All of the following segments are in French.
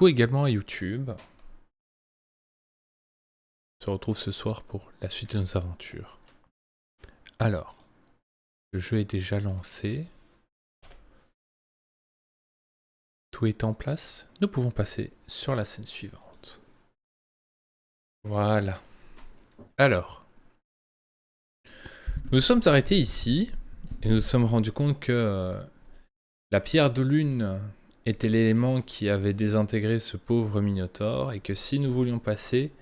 coucou également à YouTube. On se retrouve ce soir pour la suite de nos aventures. Alors, le jeu est déjà lancé. Tout est en place. Nous pouvons passer sur la scène suivante. Voilà. Alors, nous nous sommes arrêtés ici et nous nous sommes rendus compte que la pierre de lune était l'élément qui avait désintégré ce pauvre Minotaure et que si nous voulions passer,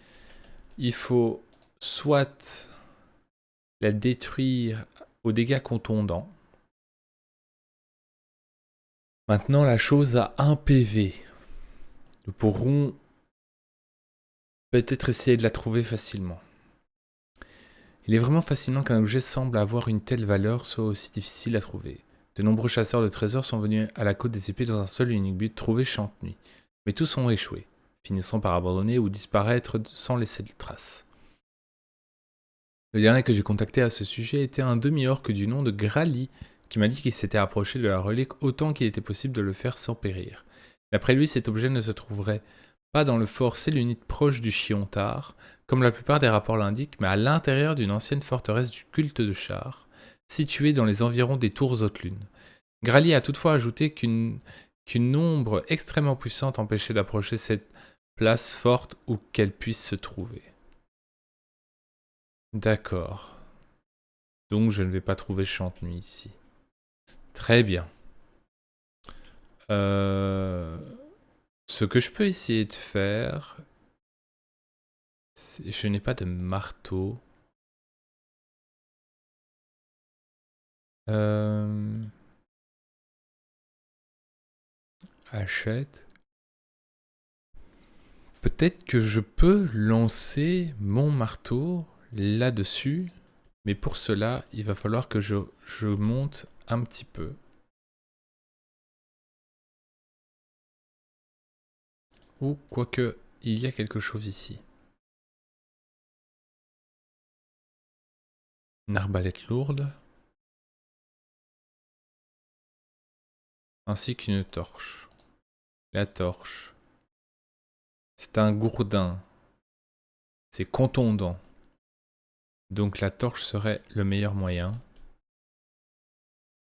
il faut soit la détruire aux dégâts contondants. Maintenant, la chose a 1 PV. Nous pourrons peut-être essayer de la trouver facilement. Il est vraiment fascinant qu'un objet semble avoir une telle valeur soit aussi difficile à trouver. De nombreux chasseurs de trésors sont venus à la côte des épées dans un seul et unique but, trouver Chante-Nuit. Mais tous ont échoué, finissant par abandonner ou disparaître sans laisser de traces. Le dernier que j'ai contacté à ce sujet était un demi-orque du nom de Grali, qui m'a dit qu'il s'était approché de la relique autant qu'il était possible de le faire sans périr. D'après lui, cet objet ne se trouverait pas dans le fort sélénite proche du Chiontar, comme la plupart des rapports l'indiquent, mais à l'intérieur d'une ancienne forteresse du culte de Char, située dans les environs des Tours Haute-Lune. Grali a toutefois ajouté qu'une ombre extrêmement puissante empêchait d'approcher cette place forte où qu'elle puisse se trouver. D'accord. Donc je ne vais pas trouver Chante-Nuit ici. Très bien. Ce que je peux essayer de faire... Je n'ai pas de marteau. Achète. Peut-être que je peux lancer mon marteau là-dessus. Mais pour cela, il va falloir que je monte un petit peu. Ou quoique, il y a quelque chose ici. Une arbalète lourde. Ainsi qu'une torche. La torche. C'est un gourdin. C'est contondant. Donc la torche serait le meilleur moyen.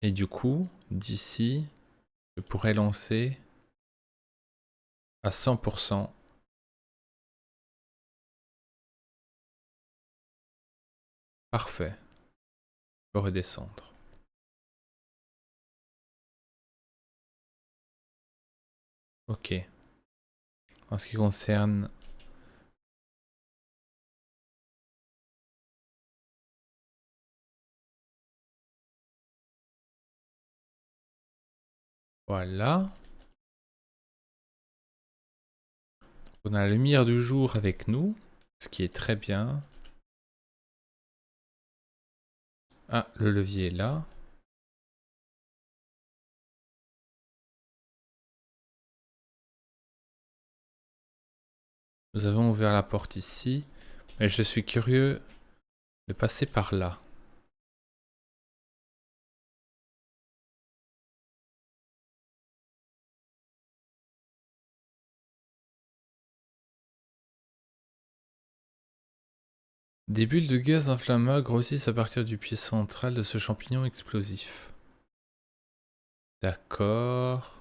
Et du coup, d'ici, je pourrais lancer à 100%. Parfait. Je peux redescendre. Ok. En ce qui concerne... Voilà. On a la lumière du jour avec nous, ce qui est très bien. Ah, le levier est là. Nous avons ouvert la porte ici, mais je suis curieux de passer par là. Des bulles de gaz inflammables grossissent à partir du pied central de ce champignon explosif. D'accord.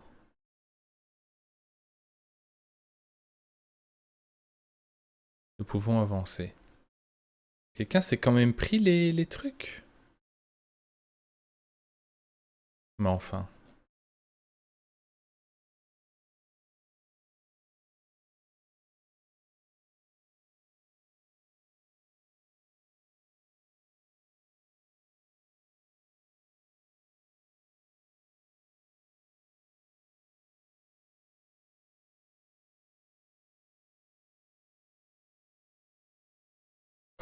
Nous pouvons avancer. Quelqu'un s'est quand même pris les trucs? Mais enfin.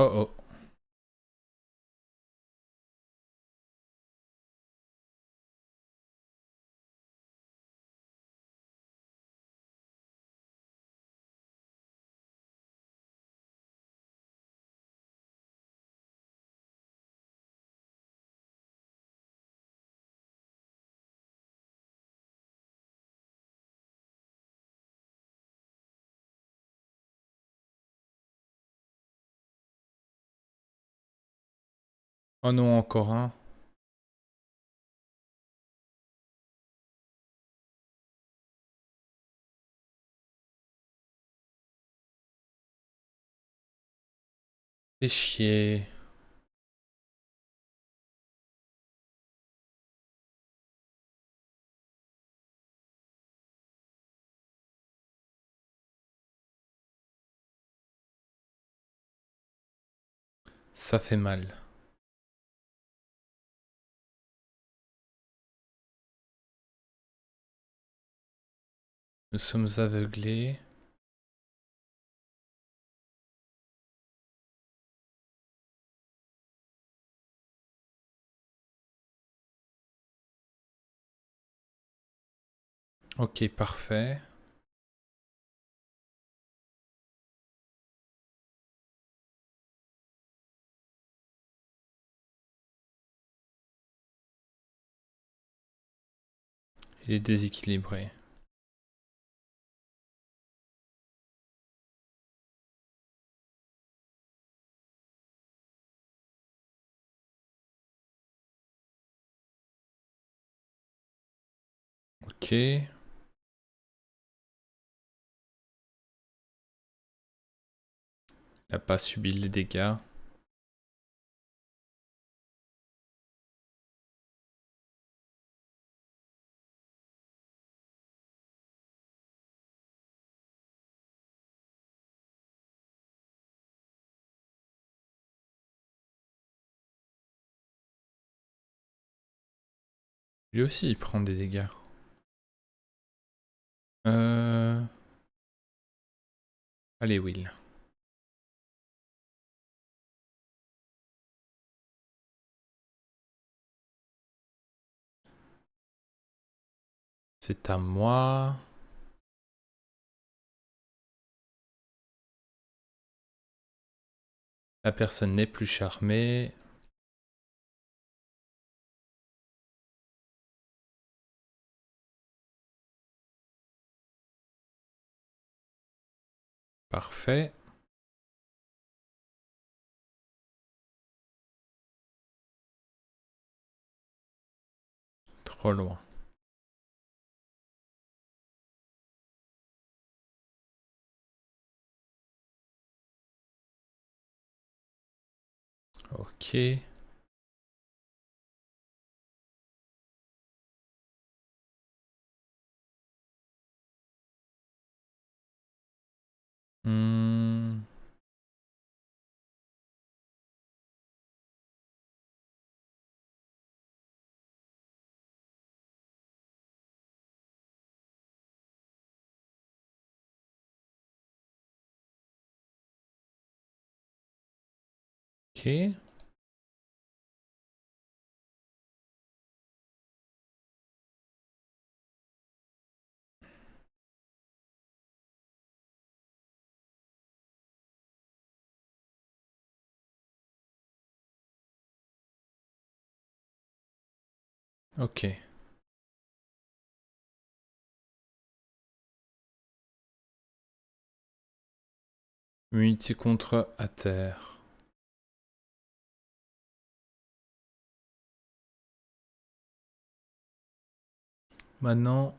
Oh oh. Oh non, encore un. Fais chier. Ça fait mal. Nous sommes aveuglés. Ok, parfait. Il est déséquilibré. Ok. Il n'a pas subi les dégâts. Lui aussi, il prend des dégâts. Euh... Allez, Will. C'est à moi. La personne n'est plus charmée. Parfait. Trop loin. Ok. Hmm. Ok. Ok. Immunité contre à terre. Maintenant.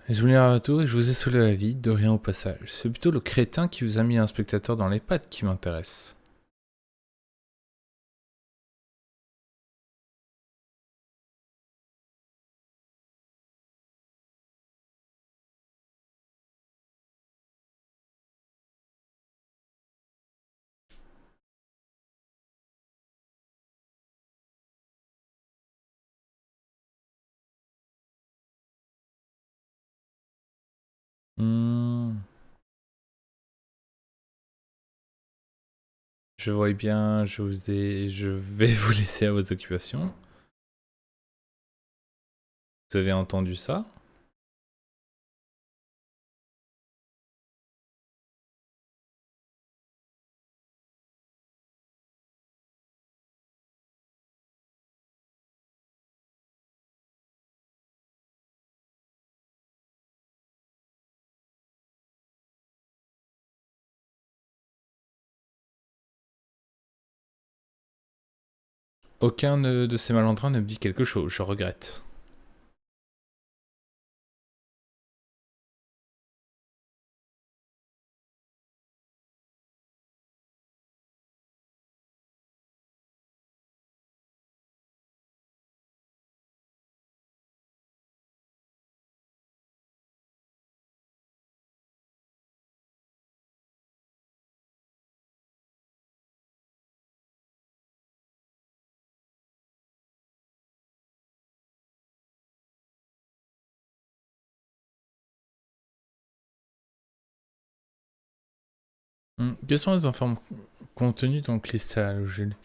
Je voulais un retour et je vous ai sauvé la vie, de rien au passage. C'est plutôt le crétin qui vous a mis un spectateur dans les pattes qui m'intéresse. Hmm. Je vois bien, je vais vous laisser à votre occupation. Vous avez entendu ça? Aucun de ces malandrins ne me dit quelque chose, je regrette. Quelles sont les informations contenues dans le cristal, Jules?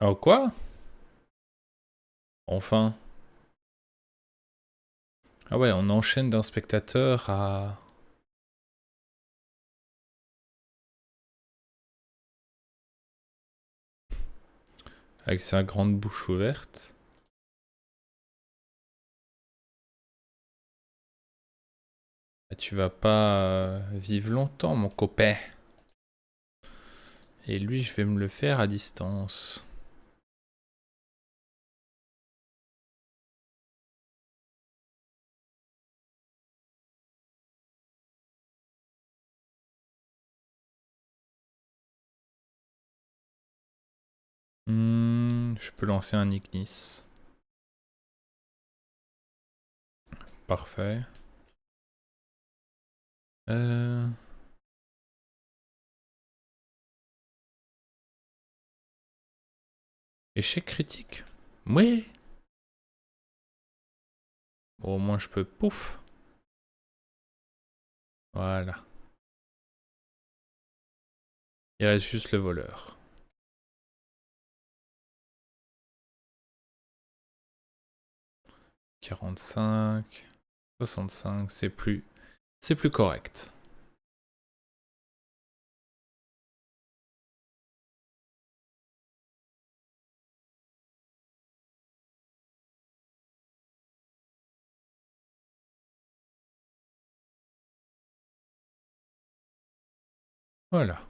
Oh quoi? Enfin. Ah ouais, on enchaîne d'un spectateur à... avec sa grande bouche ouverte. Tu vas pas vivre longtemps, mon copain. Et lui, je vais me le faire à distance. Je peux lancer un Ignis. Parfait. Euh... Échec critique? Oui. Bon, au moins je peux... Pouf. Voilà. Il reste juste le voleur. 45... 65, c'est plus... C'est plus correct. Voilà.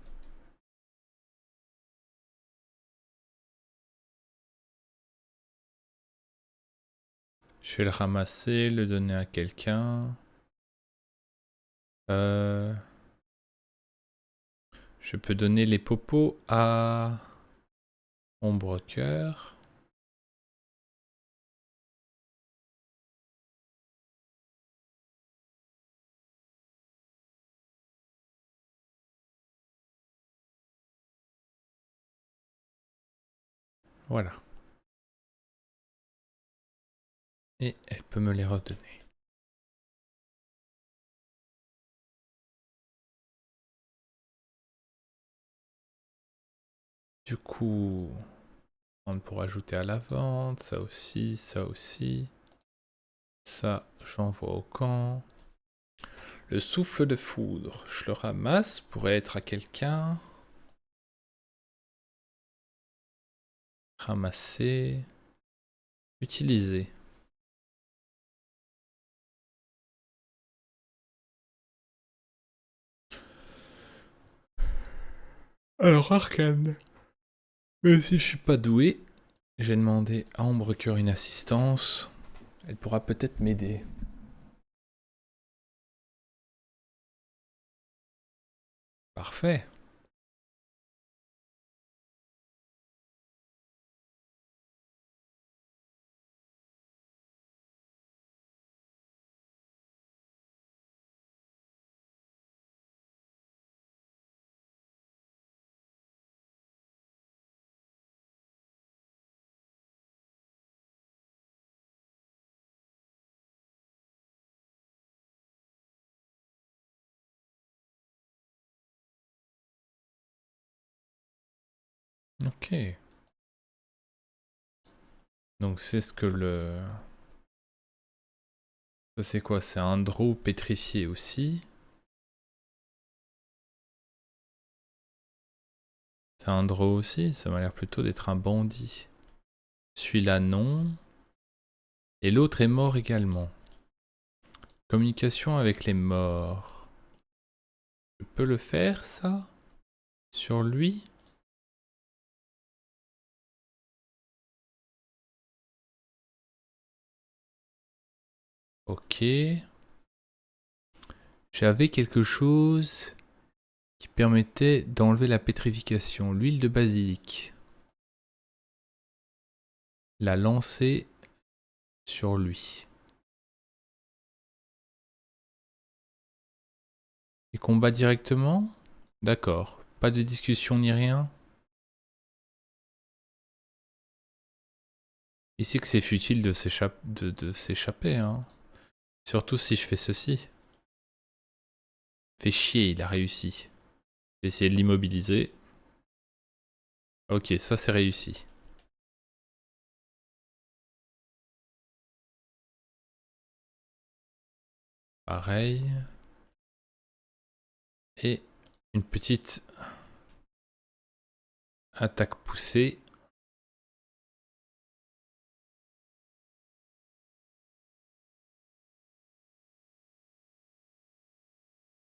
Je vais le ramasser, le donner à quelqu'un. Je peux donner les popos à... Ombre cœur. Voilà. Et elle peut me les redonner. Du coup, on pourra ajouter à la vente, ça aussi, ça aussi. Ça, j'envoie au camp. Le souffle de foudre, je le ramasse, pourrait être à quelqu'un. Ramasser. Utiliser. Alors, Arcane. Mais si je suis pas doué, j'ai demandé à Ombre Cœur une assistance. Elle pourra peut-être m'aider. Parfait. Ok. Donc c'est ce que le... Ça c'est quoi? C'est un draw pétrifié aussi. C'est un draw aussi? Ça m'a l'air plutôt d'être un bandit. Celui-là non. Et l'autre est mort également. Communication avec les morts. Je peux le faire ça? Sur lui? Ok. J'avais quelque chose qui permettait d'enlever la pétrification. L'huile de basilic. La lancer sur lui. Et combat directement? D'accord. Pas de discussion ni rien? Ici que c'est futile de s'échapper, hein. Surtout si je fais ceci. Fait chier, il a réussi. Je vais essayer de l'immobiliser. Ok, ça c'est réussi. Pareil. Et une petite attaque poussée.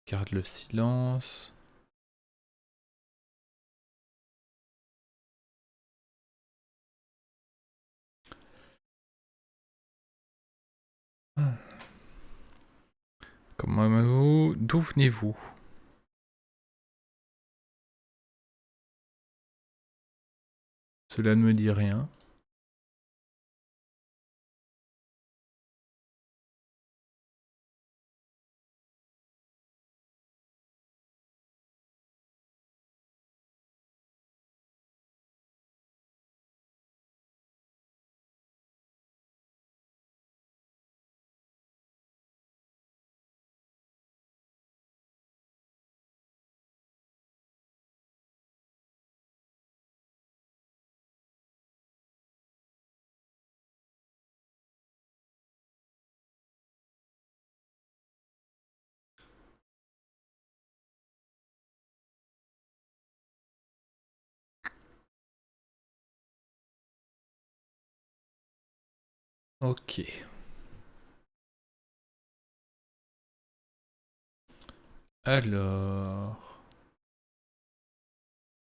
Garde le silence. Comment vous... D'où venez-vous? Cela ne me dit rien. Ok. Alors...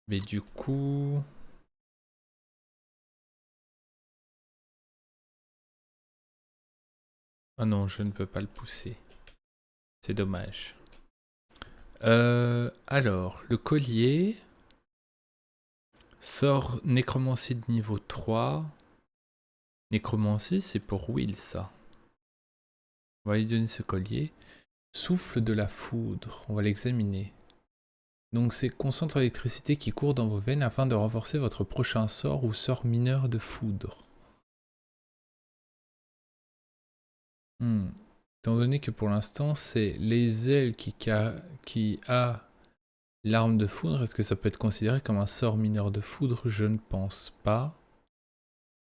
Mais du coup... Ah non, je ne peux pas le pousser. C'est dommage. Alors, le collier... Sort nécromancie de niveau 3. Nécromancie, c'est pour Will, ça. On va lui donner ce collier. Souffle de la foudre. On va l'examiner. Donc c'est concentre l'électricité qui court dans vos veines afin de renforcer votre prochain sort ou sort mineur de foudre. Étant donné que pour l'instant c'est les ailes qui a l'arme de foudre, est-ce que ça peut être considéré comme un sort mineur de foudre? Je ne pense pas.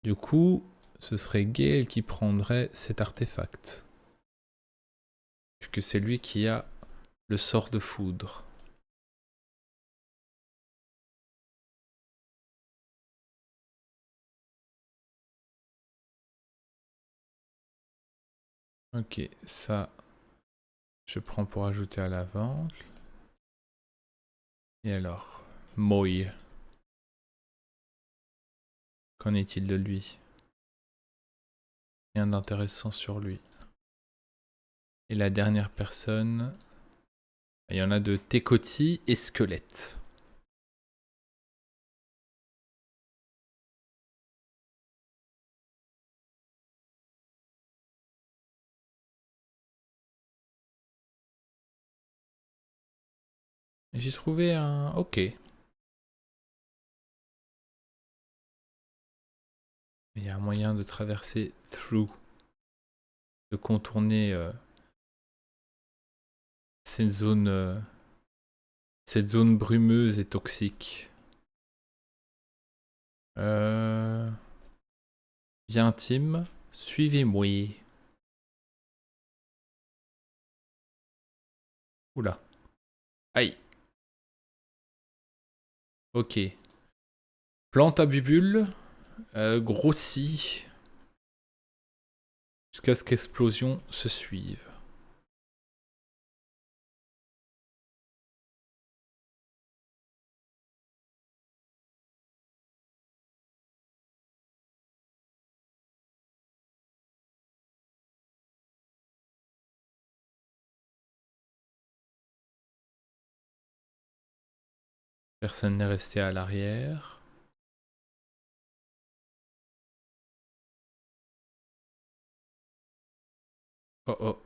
Du coup, ce serait Gale qui prendrait cet artefact. Puisque c'est lui qui a le sort de foudre. Ok, ça, je prends pour ajouter à la vente. Et alors, Moy. Qu'en est-il de lui? Rien d'intéressant sur lui. Et la dernière personne, il y en a de Tekoti et Squelette. J'ai trouvé un... Ok. Il y a un moyen de traverser through. De contourner cette zone brumeuse et toxique. Bien, Tim. Suivez-moi. Oula. Aïe. Ok. Plante à bubule. Grossit. Jusqu'à ce qu'explosion se suive. Personne n'est resté à l'arrière. Oh oh.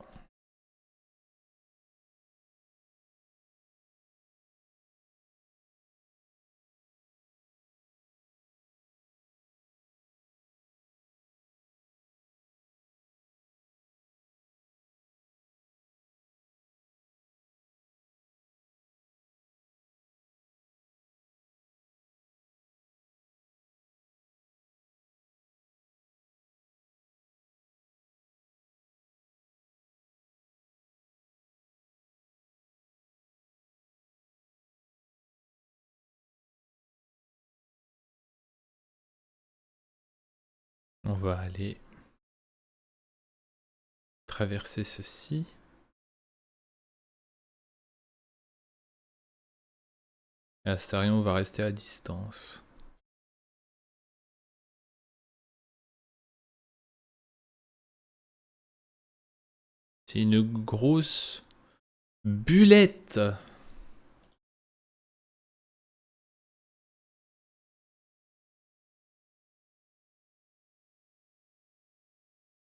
On va aller traverser ceci. Et Astarion va rester à distance. C'est une grosse bulette.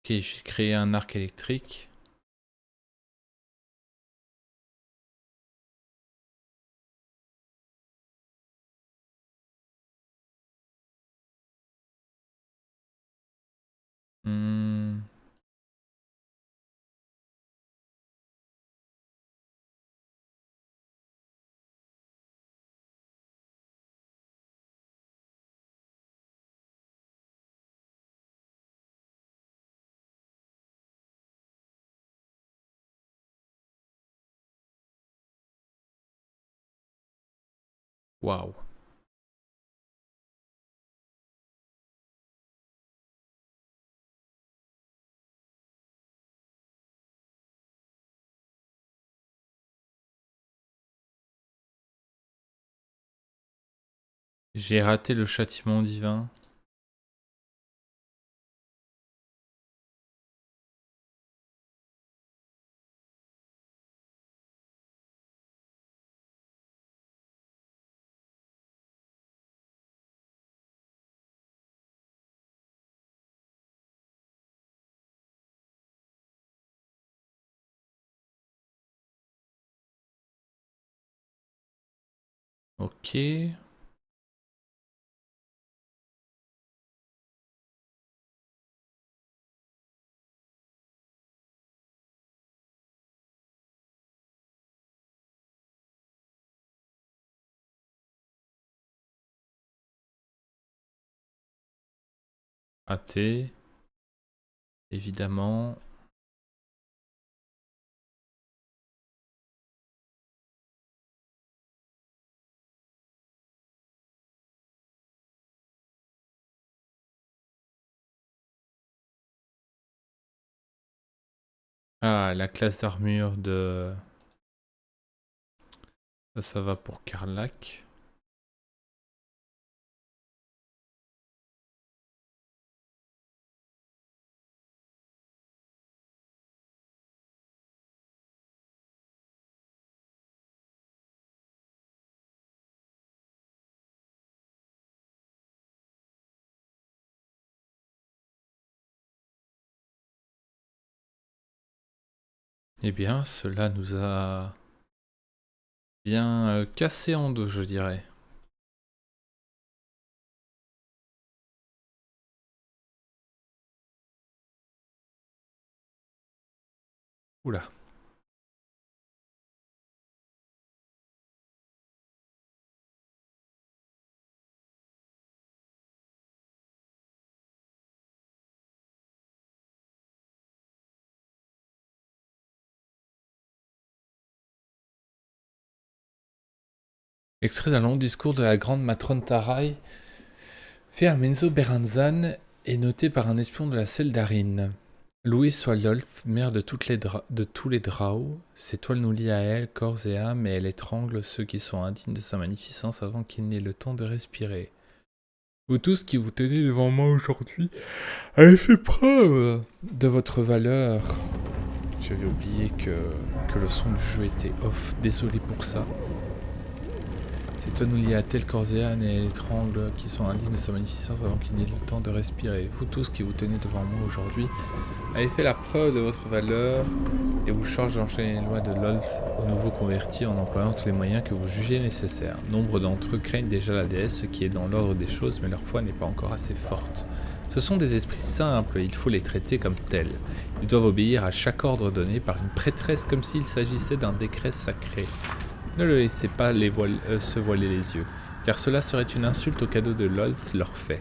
Ok, j'ai créé un arc électrique. Hmm. Waouh. J'ai raté le châtiment divin. Ok. Raté. Évidemment. Ah, la classe d'armure de... Ça va pour Karlak. Eh bien, cela nous a bien cassé en deux, je dirais. Oula. Extrait d'un long discours de la grande matrone Tarai, fait à Menzo Beranzan et noté par un espion de la selle d'Arin. Loué soit Lolth, mère de tous les Drao, ses toiles nous lient à elle, corps et âme, et elle étrangle ceux qui sont indignes de sa magnificence avant qu'ils n'aient le temps de respirer. Vous tous qui vous tenez devant moi aujourd'hui, avez fait preuve de votre valeur. J'avais oublié que le son du jeu était off, désolé pour ça. Ces toiles nous lient à tel corps et âme, et elle étrangle qui sont indignes de sa magnificence avant qu'ils n'aient le temps de respirer. Vous tous qui vous tenez devant moi aujourd'hui, avez fait la preuve de votre valeur et vous charge d'enchaîner les lois de Lolth aux nouveaux convertis en employant tous les moyens que vous jugez nécessaires. Nombre d'entre eux craignent déjà la déesse, ce qui est dans l'ordre des choses, mais leur foi n'est pas encore assez forte. Ce sont des esprits simples, il faut les traiter comme tels. Ils doivent obéir à chaque ordre donné par une prêtresse comme s'il s'agissait d'un décret sacré. Ne le laissez pas se voiler les yeux, car cela serait une insulte au cadeau de Lolth leur fait.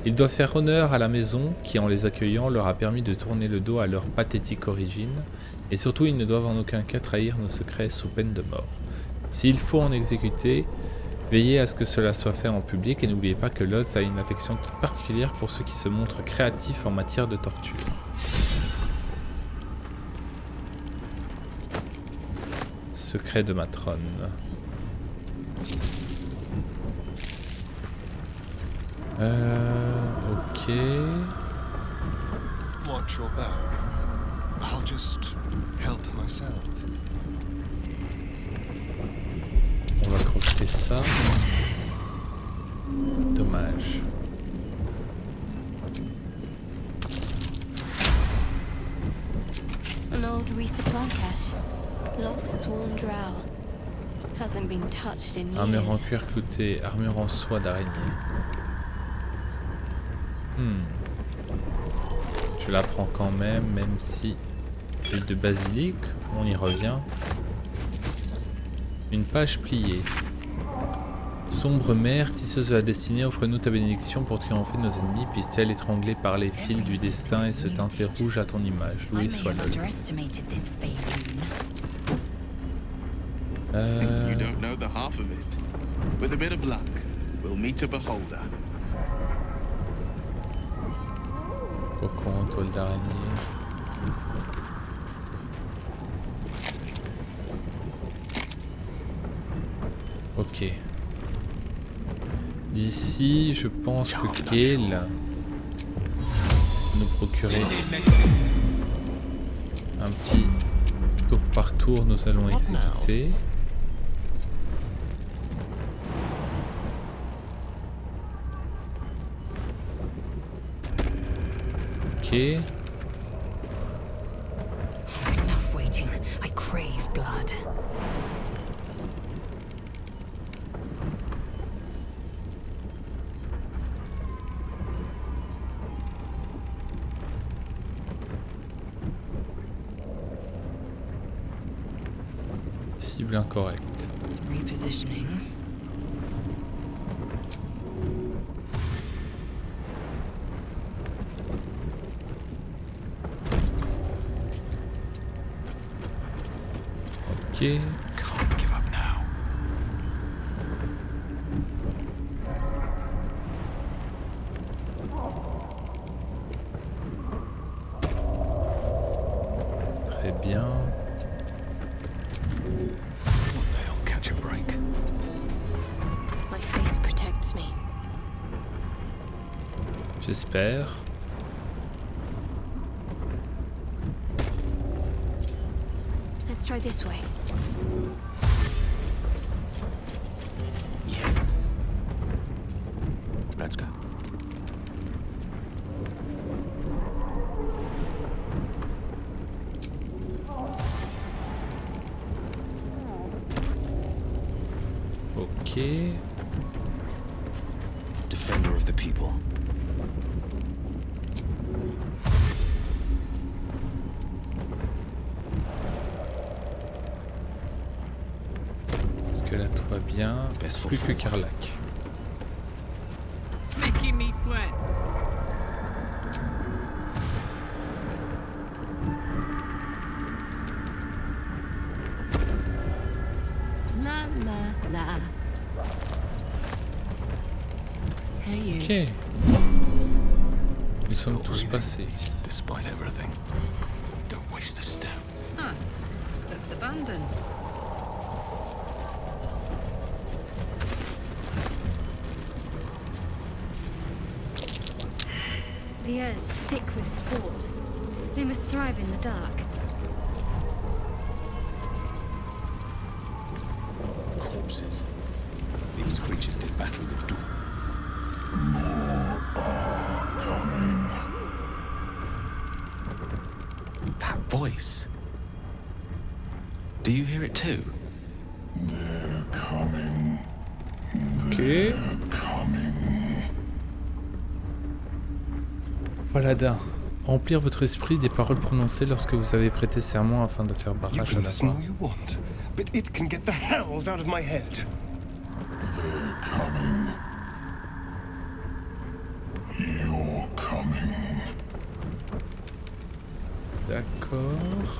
Ils doivent faire honneur à la maison qui, en les accueillant, leur a permis de tourner le dos à leur pathétique origine, et surtout ils ne doivent en aucun cas trahir nos secrets sous peine de mort. S'il faut en exécuter, veillez à ce que cela soit fait en public et n'oubliez pas que Lolth a une affection toute particulière pour ceux qui se montrent créatifs en matière de torture. Secret de matrone. Ok. Watch your back. I'll just help myself. On va crocheter ça. Dommage. An old resupply cache. Lost sworn drow. Hasn't been touched in years. Armure en cuir clouté, armure en soie d'araignée. Je la prends quand même si... Huile de basilic, on y revient. Une page pliée. Sombre mère, tisseuse de la destinée, offre-nous ta bénédiction pour triompher de nos ennemis, puisse-t-elle étranglée par les fils du destin et se teinter rouge à ton image. Loué soit l'œil. You don't know the half of it. With a bit of luck, we'll meet a beholder. Cocon, toile d'araignée. Ok. D'ici, je pense que Gale nous procurer un petit tour par tour, nous allons exécuter. Ok. Enough waiting. I crave blood. Cible incorrecte. Repositioning. Ok. Can't give up now. Très bien. One day I'll catch a break. My face protects me. J'espère. Let's try this way. Yes. Let's go. Ok. Defender of the people. Est-ce que là tout va bien? Plus que Carlac. Making me sweat. La la la. Hey you. Ok. Nous sommes tous passés. Despite everything. Don't waste a step. Huh. Looks abandoned. The air's thick with spores. They must thrive in the dark. Corpses. These creatures did battle with doom. That voice. Do you hear it too? Ok. Paladin. Remplir votre esprit des paroles prononcées lorsque vous avez prêté serment afin de faire You barrage à can la listen loi. all you want, but it can get the hells out of my head. D'accord.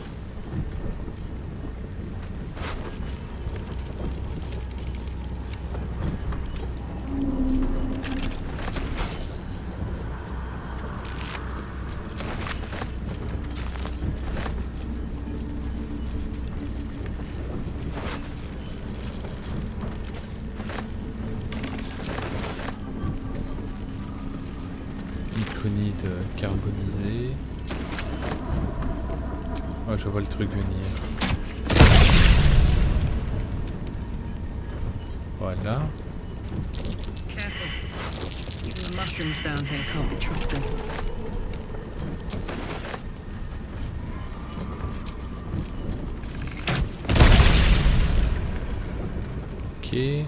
Myconide carbonisé. Oh, je vois le truc venir. Voilà. Careful. Even the mushrooms down here can't be trusted. Ok.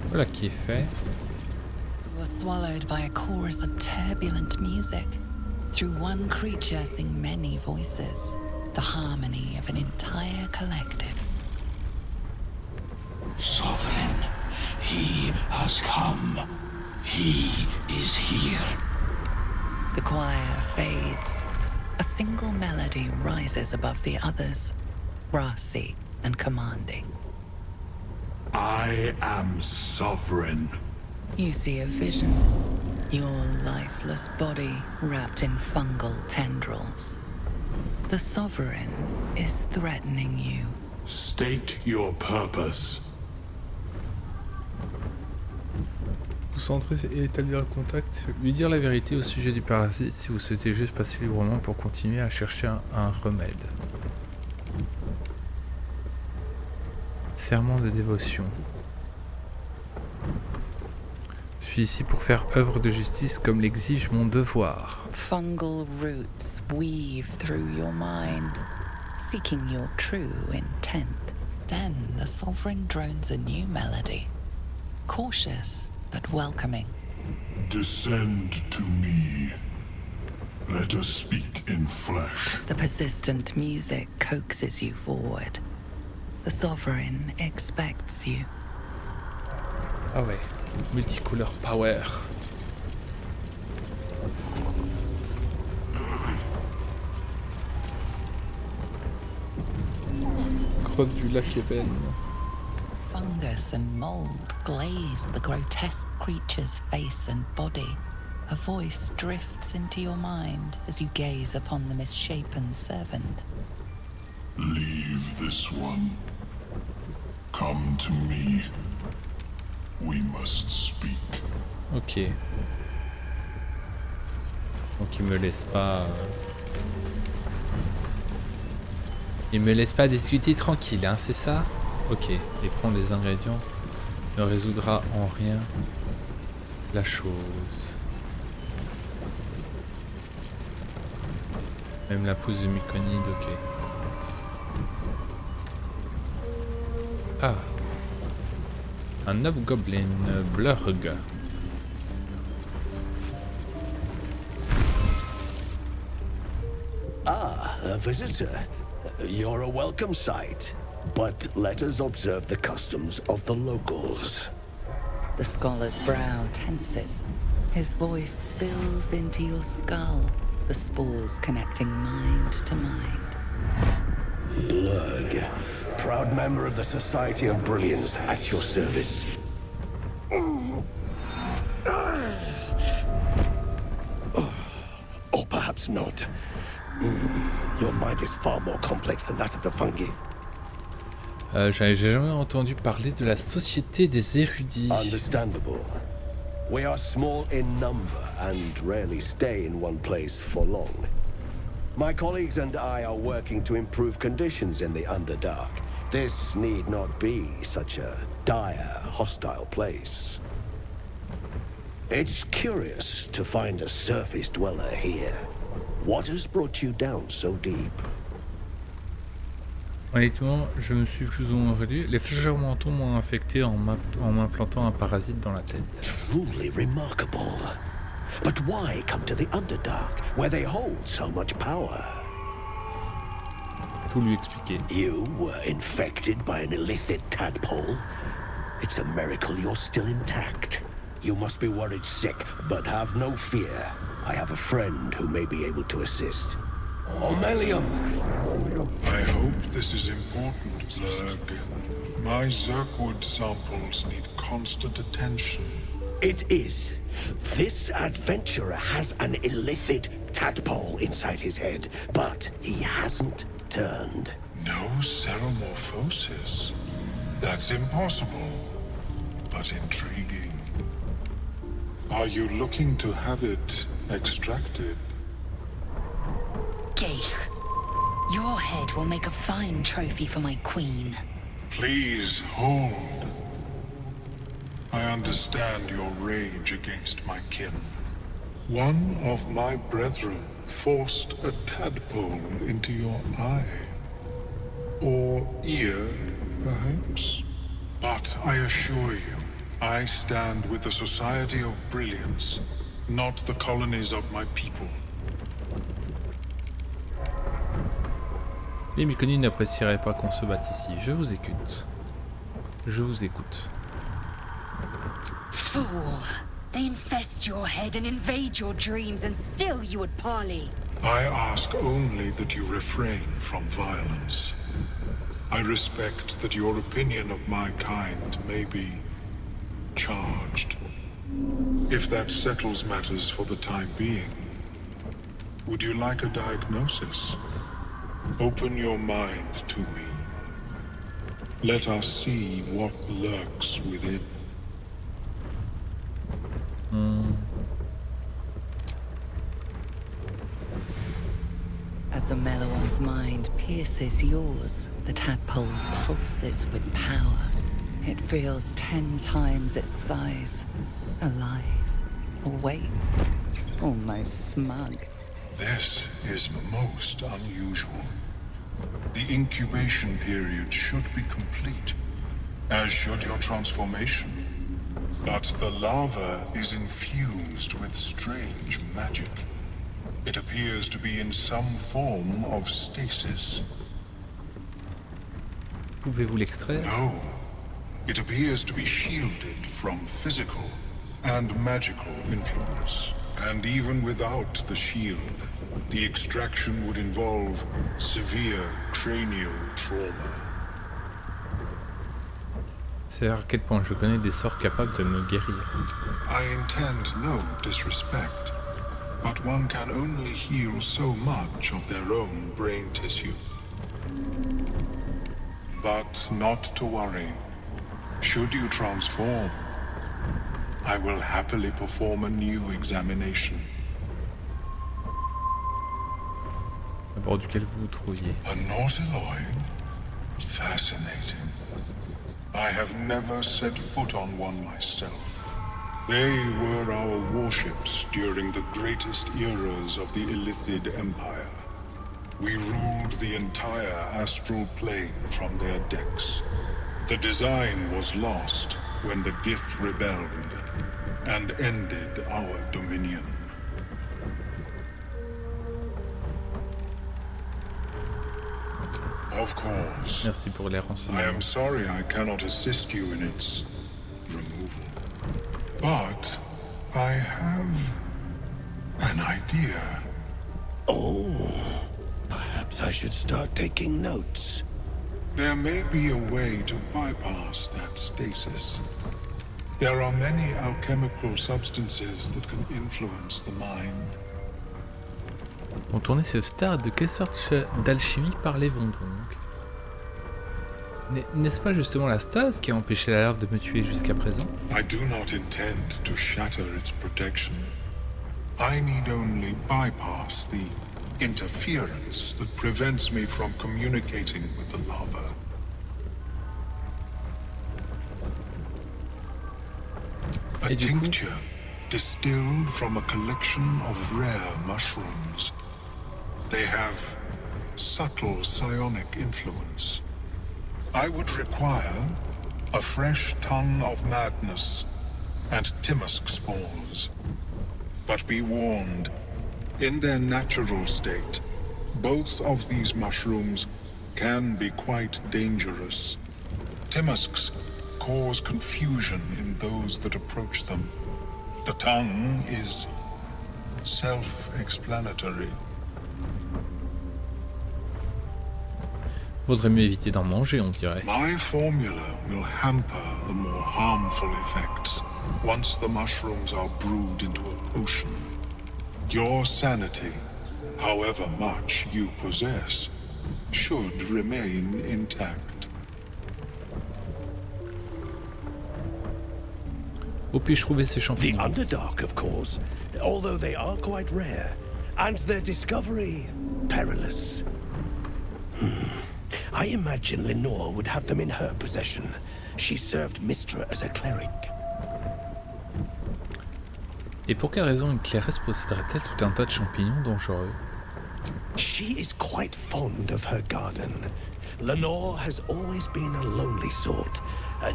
Voilà qui est fait. Was swallowed by a chorus of turbulent music. Through one creature sing many voices, the harmony of an entire collective. Sovereign, he has come. He is here. The choir fades. A single melody rises above the others, brassy and commanding. I am sovereign. You see a vision. Your lifeless body wrapped in fungal tendrils. The sovereign is threatening you. State your purpose. Vous centrez et établir le contact. Lui dire la vérité au sujet du parasite si vous souhaitez juste passer librement pour continuer à chercher un remède. Serment de dévotion. Je suis ici pour faire œuvre de justice comme l'exige mon devoir. Fungal roots weave through your mind, seeking your true intent. Then the sovereign drones a new melody, cautious but welcoming. Descend to me. Let us speak in flesh. The persistent music coaxes you forward. The sovereign expects you. Ah ouais, multicouleur power. Grotte du lac Eben. Fungus and mold glaze the grotesque creature's face and body. A voice drifts into your mind as you gaze upon the misshapen servant. Leave this one. Come to me. We must speak. Ok. Donc il me laisse pas... Il me laisse pas discuter tranquille, hein, c'est ça? Ok. Et prendre les ingrédients ne résoudra en rien la chose. Même la pousse de myconide, ok. Ah. Un hobgoblin blurg. Ah, a visitor. You're a welcome sight. But let us observe the customs of the locals. The scholar's brow tenses. His voice spills into your skull the spores connecting mind to mind. Blurg, proud member of the Society of Brilliance, at your service. Or perhaps not. Your mind is far more complex than that of the fungi. J'avais jamais entendu parler de la Société des érudits. Understandable. We are small in number and rarely stay in one place for long. My colleagues and I are working to improve conditions in the Underdark. This need not be such a dire, hostile place. It's curious to find a surface dweller here. What has brought you down so deep? Honnêtement, je me suis plus ou moins réduit. Les flèches mentaux m'ont infecté en m'implantant un parasite dans la tête. Truly remarkable. But why come to the Underdark, where they hold so much power? Tout lui expliquer. You were infected by an illithid tadpole? It's a miracle you're still intact. You must be worried sick, but have no fear. I have a friend who may be able to assist. Omelium! I hope this is important, Zerg. My Zerkwood samples need constant attention. It is. This adventurer has an illithid tadpole inside his head, but he hasn't turned. No seromorphosis. That's impossible, but intriguing. Are you looking to have it extracted? Geich, your head will make a fine trophy for my queen. Please hold. I understand your rage against my kin. One of my brethren forced a tadpole into your eye. Or ear, perhaps? But I assure you, I stand with the Society of Brilliance, not the colonies of my people. Les Myconides n'apprécieraient pas qu'on se batte ici. Je vous écoute. Je vous écoute. Fool! They infest your head and invade your dreams, and still you would parley. I ask only that you refrain from violence. I respect that your opinion of my kind may be charged. If that settles matters for the time being, would you like a diagnosis? Open your mind to me. Let us see what lurks within. As Omeluon's mind pierces yours, the tadpole pulses with power. It feels 10 times its size. Alive, awake, almost smug. This is most unusual. The incubation period should be complete, as should your transformation. But the larva is infused with strange magic. It appears to be in some form of stasis. Pouvez-vous l'extraire? No. It appears to be shielded from physical and magical influence. And even without the shield, the extraction would involve severe cranial trauma. C'est à quel point je connais des sorts capables de me guérir. I intend no disrespect, but one can only heal so much of their own brain tissue. But not to worry. Should you transform, I will happily perform a new examination. À bord duquel vous vous trouviez. A nautiloid? Fascinating. I have never set foot on one myself. They were our warships during the greatest eras of the Illithid Empire. We ruled the entire astral plane from their decks. The design was lost when the Gith rebelled and ended our dominion. Of course. Merci pour les I renseignements. am sorry I cannot assist you in its removal. But I have an idea. I should start taking notes. There may be a way to bypass that stasis. There are many alchemical substances that can influence the mind. Contourner ce stade, de quelle sorte d'alchimie parlez-vous donc? N'est-ce pas justement la stase qui a empêché la larve de me tuer jusqu'à présent? I do not intend to shatter its protection. I need only bypass the interference that prevents me from communicating with the lava. A tincture distilled from a collection of rare mushrooms. They have subtle psionic influence. I would require a fresh tongue of madness and Timusk spores. But be warned, in their natural state, both of these mushrooms can be quite dangerous. Timusks cause confusion in those that approach them. The tongue is self-explanatory. Vaudrait mieux éviter d'en manger, on dirait. My formula will hamper the more harmful effects once the mushrooms are brewed into a potion. Your sanity, however much you possess, should remain intact. Où puis-je trouver ces The champignons? Underdark, of course, although they are quite rare, and their discovery perilous. I imagine Lenore would have them in her possession. She served Mystra as a cleric. Et pour quelle raison une clairesse posséderait-elle tout un tas de champignons dangereux? She is quite fond of her garden. Lenore has always been a lonely sort.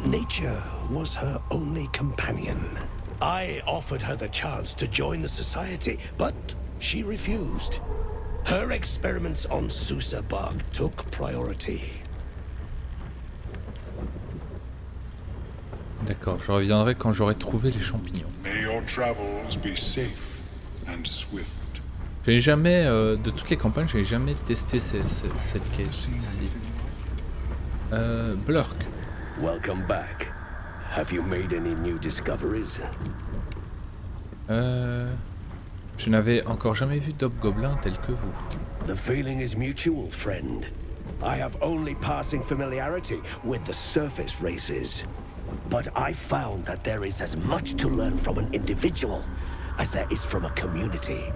Nature was her only companion. I offered her the chance to join the society, but she refused. Her experiments on Susa bark took priority. D'accord, je reviendrai quand j'aurai trouvé les champignons. May your travels be safe and swift. Je n'ai jamais, de toutes les campagnes, je n'ai jamais testé cette quête ici. Blurk. Welcome back. Have you made any new discoveries? Je n'avais encore jamais vu d'hobgoblin tel que vous. The feeling is mutual, friend. I have only passing familiarity with the surface races. But I found that there is as much to learn from an individual as there is from a community.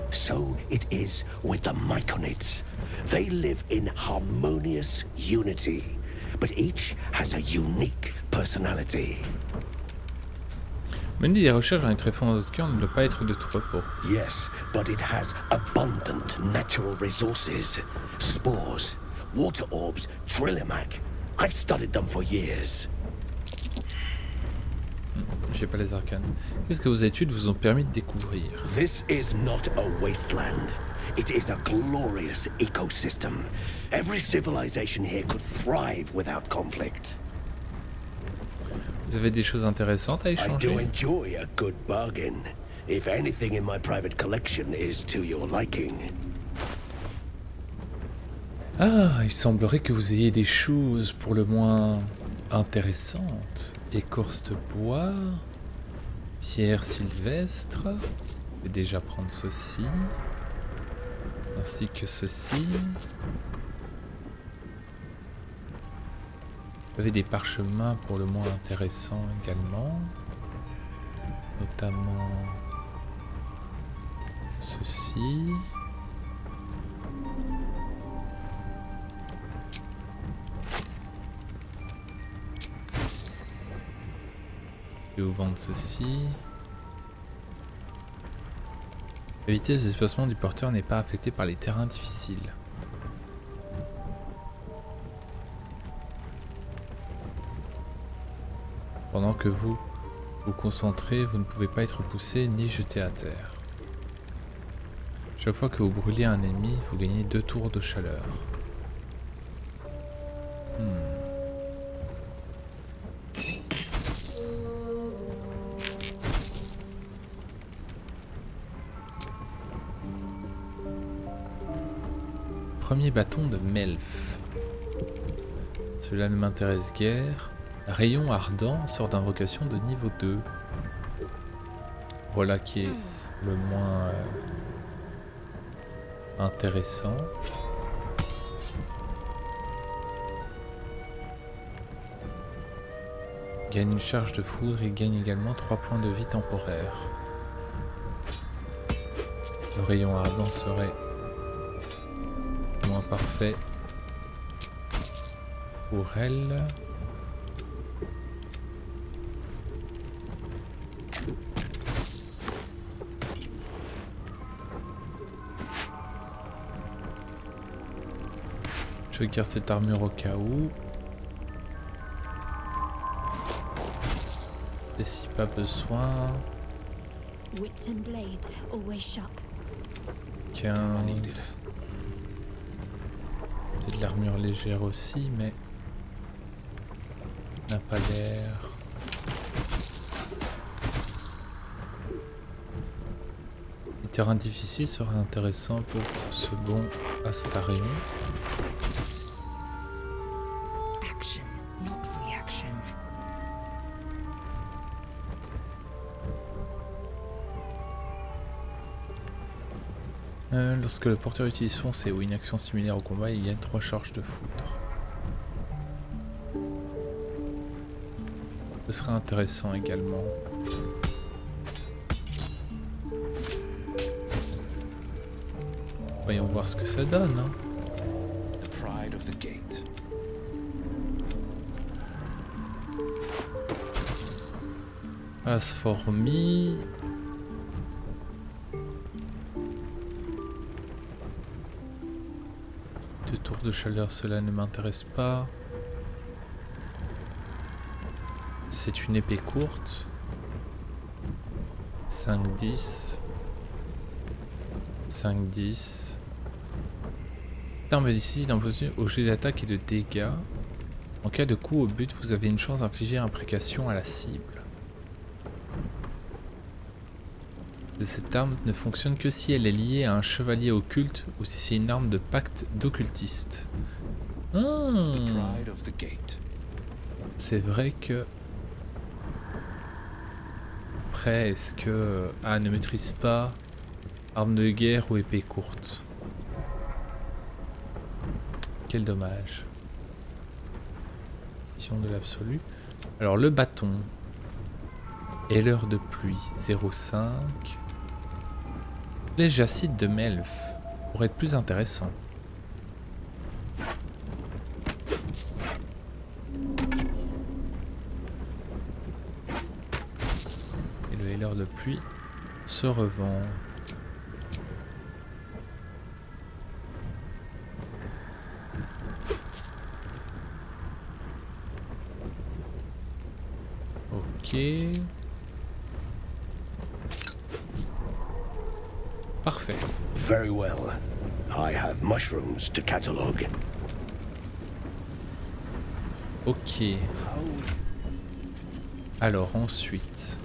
So it is with the Myconids. They live in harmonious unity, but each has a unique personality. Mener des recherches dans les tréfonds obscurs ne doit pas être de tout repos. Yes, but it has abundant natural resources. Spores, water orbs, trillimac. I've studied them for years. J'ai pas les arcanes. Qu'est-ce que vos études vous ont permis de découvrir? This is not a wasteland. It is a glorious ecosystem. Every civilization here could thrive without conflict. Vous avez des choses intéressantes à I do échanger? enjoy a good bargain. If anything in my private collection is to your liking. Ah, il semblerait que vous ayez des choses pour le moins intéressantes. Écorce de bois, pierre sylvestre. Je vais déjà prendre ceci, ainsi que ceci. Vous avez des parchemins pour le moins intéressants également, notamment ceci. Je vais vous vendre ceci. La vitesse de déplacement du porteur n'est pas affectée par les terrains difficiles. Pendant que vous vous concentrez, vous ne pouvez pas être poussé ni jeté à terre. Chaque fois que vous brûlez un ennemi, vous gagnez 2 tours de chaleur. Premier bâton de Melf. Cela ne m'intéresse guère. Rayon ardent sort d'invocation de niveau 2. Voilà qui est le moins intéressant. Gagne une charge de foudre et gagne également 3 points de vie temporaires. Le rayon ardent serait moins parfait pour elle. Je garde cette armure au cas où. Et si pas besoin. Wits and blades, always sharp. 15. C'est de l'armure légère aussi, mais n'a pas l'air. Les terrains difficiles seraient intéressants pour ce bon Astarion. Action, not reaction. Lorsque le porteur utilise foncé ou une action similaire au combat, il gagne 3 charges de foudre. Ce serait intéressant également. Voyons voir ce que ça donne. Hein. The pride of the gate. Asphoramie. Deux tours de chaleur, cela ne m'intéresse pas. C'est une épée courte. 5-10. 5-10. Terme d'ici d'imposer au jet d'attaque et de dégâts. En cas de coup au but, vous avez une chance d'infliger imprécation à la cible. Cette arme ne fonctionne que si elle est liée à un chevalier occulte ou si c'est une arme de pacte d'occultiste. C'est vrai que... Après, est-ce que... Ah, ne maîtrise pas arme de guerre ou épée courte. Quel dommage. Mission de l'absolu. Alors le bâton. Et l'heure de pluie. 0,5. Les jacides de Melf. Pour être plus intéressant. Et le healer de pluie se revend. Ok. Parfait. Very well. I have mushrooms to catalogue. Ok. Alors ensuite.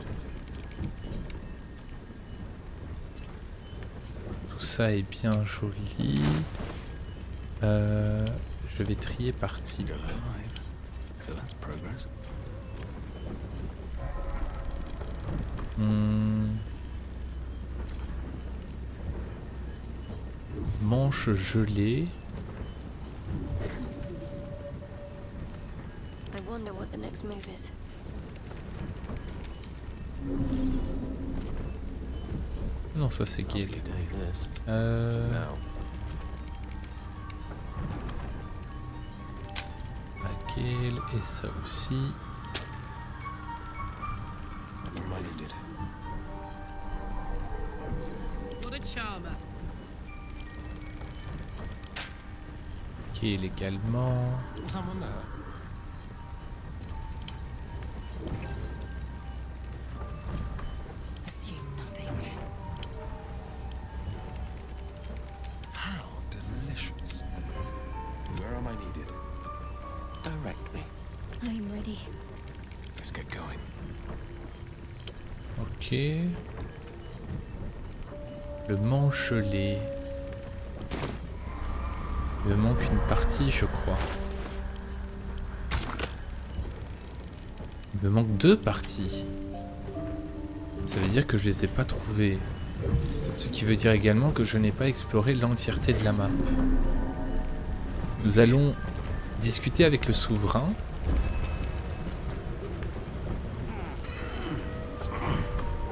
Tout ça est bien joli. Je vais trier par type. Manche gelée. I wonder what the next move is. Non, ça c'est Gale. Gale et ça aussi. What a charmer. Gale également. Someone there? Assume nothing. How delicious. Where am I needed? Direct me. I'm ready. Let's get going. Ok. Le manchelet. Il me manque une partie, je crois. Il me manque 2 parties. Ça veut dire que je les ai pas trouvées. Ce qui veut dire également que je n'ai pas exploré l'entièreté de la map. Nous allons discuter avec le souverain.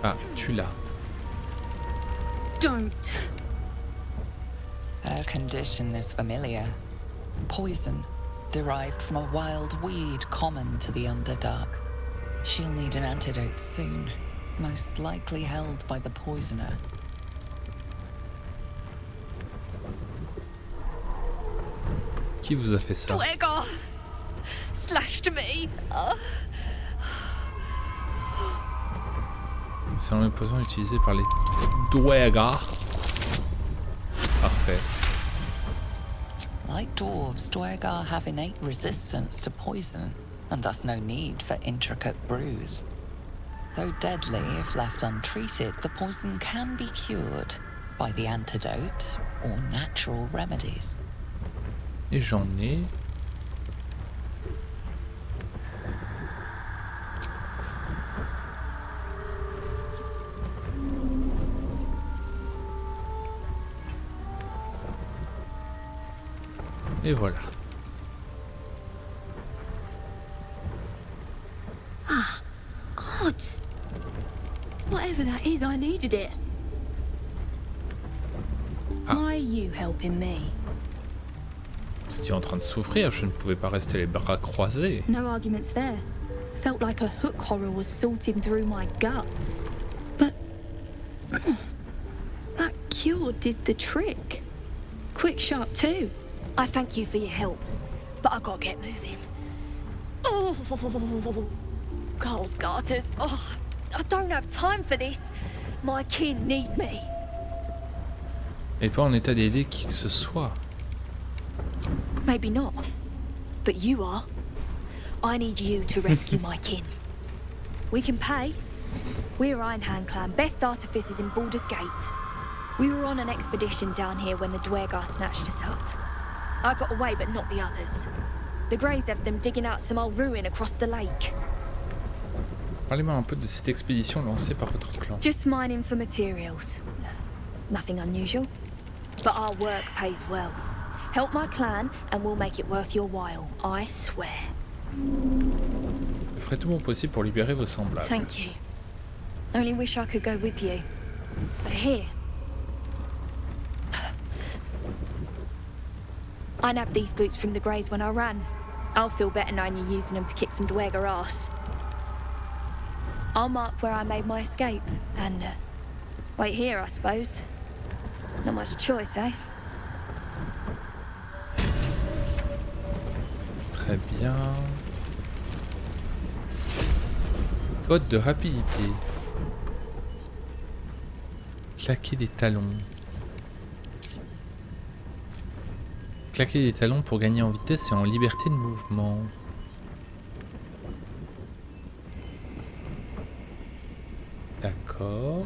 Ah, tu l'as. Don't. Her condition is familiar. Poison, derived from a wild weed common to the Underdark. She'll need an antidote soon, most likely held by the poisoner. Qui vous a fait ça? Dwegar slashed me. C'est un poison utilisé par les Dwegar. Parfait. Like dwarves, Dwegar have innate resistance to poison, and thus no need for intricate brews. Though deadly if left untreated, the poison can be cured by the antidote or natural remedies. Et j'en ai... Et voilà. Gods! Whatever that is, I needed it. Why are you helping me? Vous étiez en train de souffrir, je ne pouvais pas rester les bras croisés. No arguments there. Felt like a hook horror was sorting through my guts. But that cure did the trick. Quick, sharp too. I thank you for your help, but I gotta get moving. Oh, Carl's garters. Oh, I don't have time for this. My kin need me. Et pas en état d'aider qui que ce soit. Maybe not, but you are. I need you to rescue my kin. We can pay. We're Ironhand Clan, best artificers in Baldur's Gate. We were on an expedition down here when the Dwegar snatched us up. I got away, but not the others. The Greys have them digging out some old ruin across the lake. Parlez-moi un peu de cette expédition lancée par votre clan. Just mining for materials. Nothing unusual. But our work pays well. Help my clan and we'll make it worth your while, I swear. Je ferai tout mon possible pour libérer vos semblables. Thank you. Only wish I could go with you. But here... I nabbed these boots from the Greys when I ran. I'll feel better knowing you're using them to kick some Dwegar ass. I'll mark where I made my escape, and wait here, I suppose. Not much choice, eh? Très bien. Botte de rapidité. Claquer des talons. Claquer des talons pour gagner en vitesse et en liberté de mouvement. D'accord.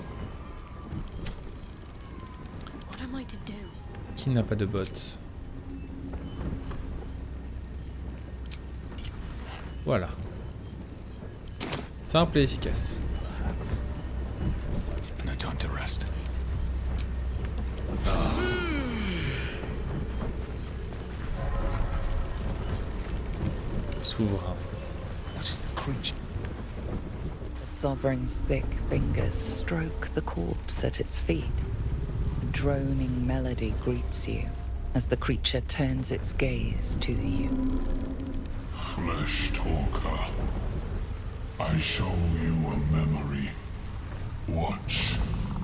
What am I to do? Qui n'a pas de bottes? Voilà. Simple et efficace. No time to rest. Souverain. What is the creature? The Sovereign's thick fingers stroke the corpse at its feet. A droning melody greets you as the creature turns its gaze to you. Flesh talker, I show you a memory. Watch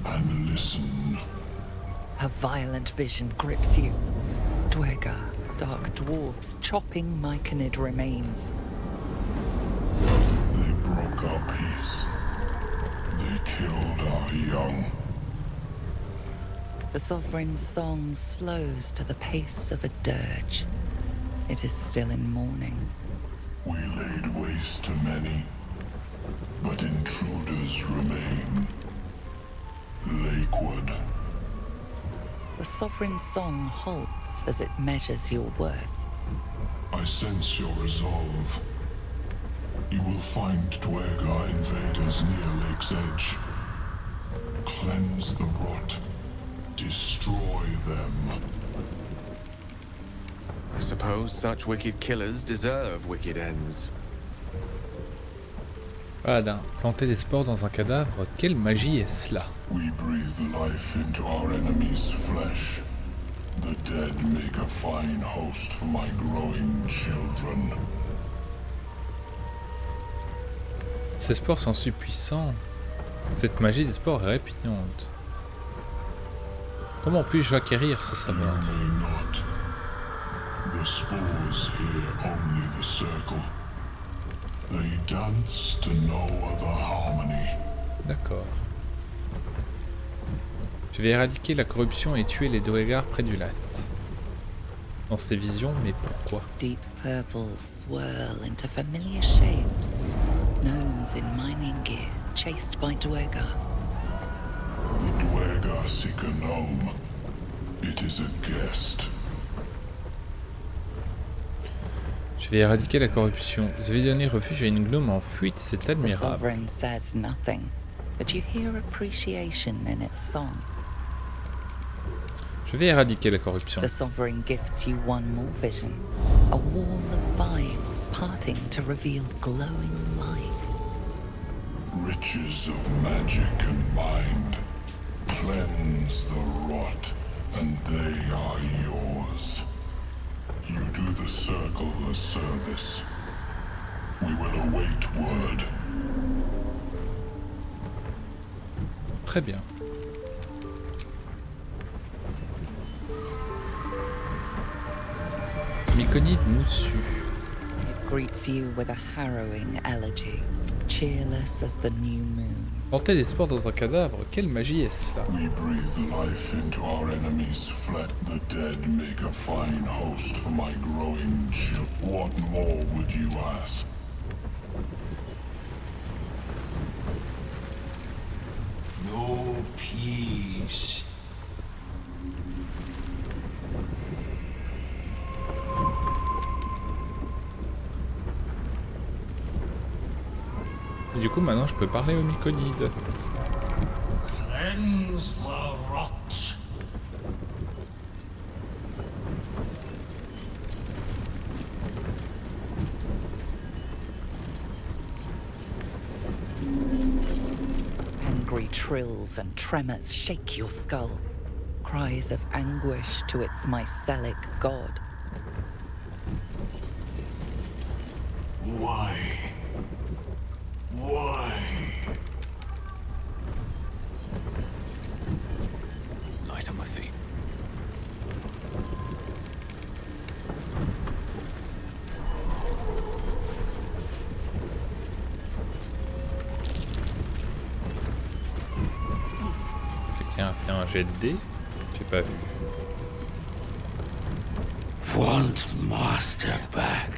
and listen. A violent vision grips you. Dwegar, dark dwarves chopping myconid remains. They broke our peace. They killed our young. The Sovereign's song slows to the pace of a dirge. It is still in mourning. We laid waste to many, but intruders remain. Lakewood, The sovereign song halts as it measures your worth. I sense your resolve. You will find Dwergar invaders near Lake's Edge. Cleanse the rot. Destroy them. I suppose such wicked killers deserve wicked ends. Paladin, planter des spores dans un cadavre, quelle magie est cela? We breathe life into our enemy's flesh. The dead make a fine host for my growing children. Ces spores sont si puissants. Cette magie des spores est répugnante. Comment puis-je acquérir ce savoir? You may not. The spores hear only the circle. They dance to no other harmony. D'accord. Je vais éradiquer la corruption et tuer les Dwergar près du lac. Dans ces visions, mais pourquoi? Deep purples swirl into familiar shapes. Gnomes in mining gear, chased by Dwergar. The Dwergar seek a gnome. It is a guest. Je vais éradiquer la corruption. Vous avez donné refuge à une gnome en fuite, c'est The admirable. sovereign says nothing, but you hear appreciation in its song. Je vais éradiquer la corruption. The sovereign gifts you one more vision. A wall of vines parting to reveal glowing light. Riches of magic and mind. Cleanse the rot, and they are yours. You do the circle a service. We will await word. Très bien. Myconide moussu. It greets you with a harrowing elegy, cheerless as the new moon. Planter des spores dans un cadavre, quelle magie est cela? We breathe life into our enemy's flesh. The dead make a fine host for my growing children. What more would you ask? No peace. Et du coup, maintenant, je peux parler au Myconide. Cleanse the rot. Angry trills and tremors shake your skull. Cries of anguish to its mycelic god. Why? Why? Light on my feet. Quelqu'un a fait un jet de dés? J'ai pas vu. Want master back.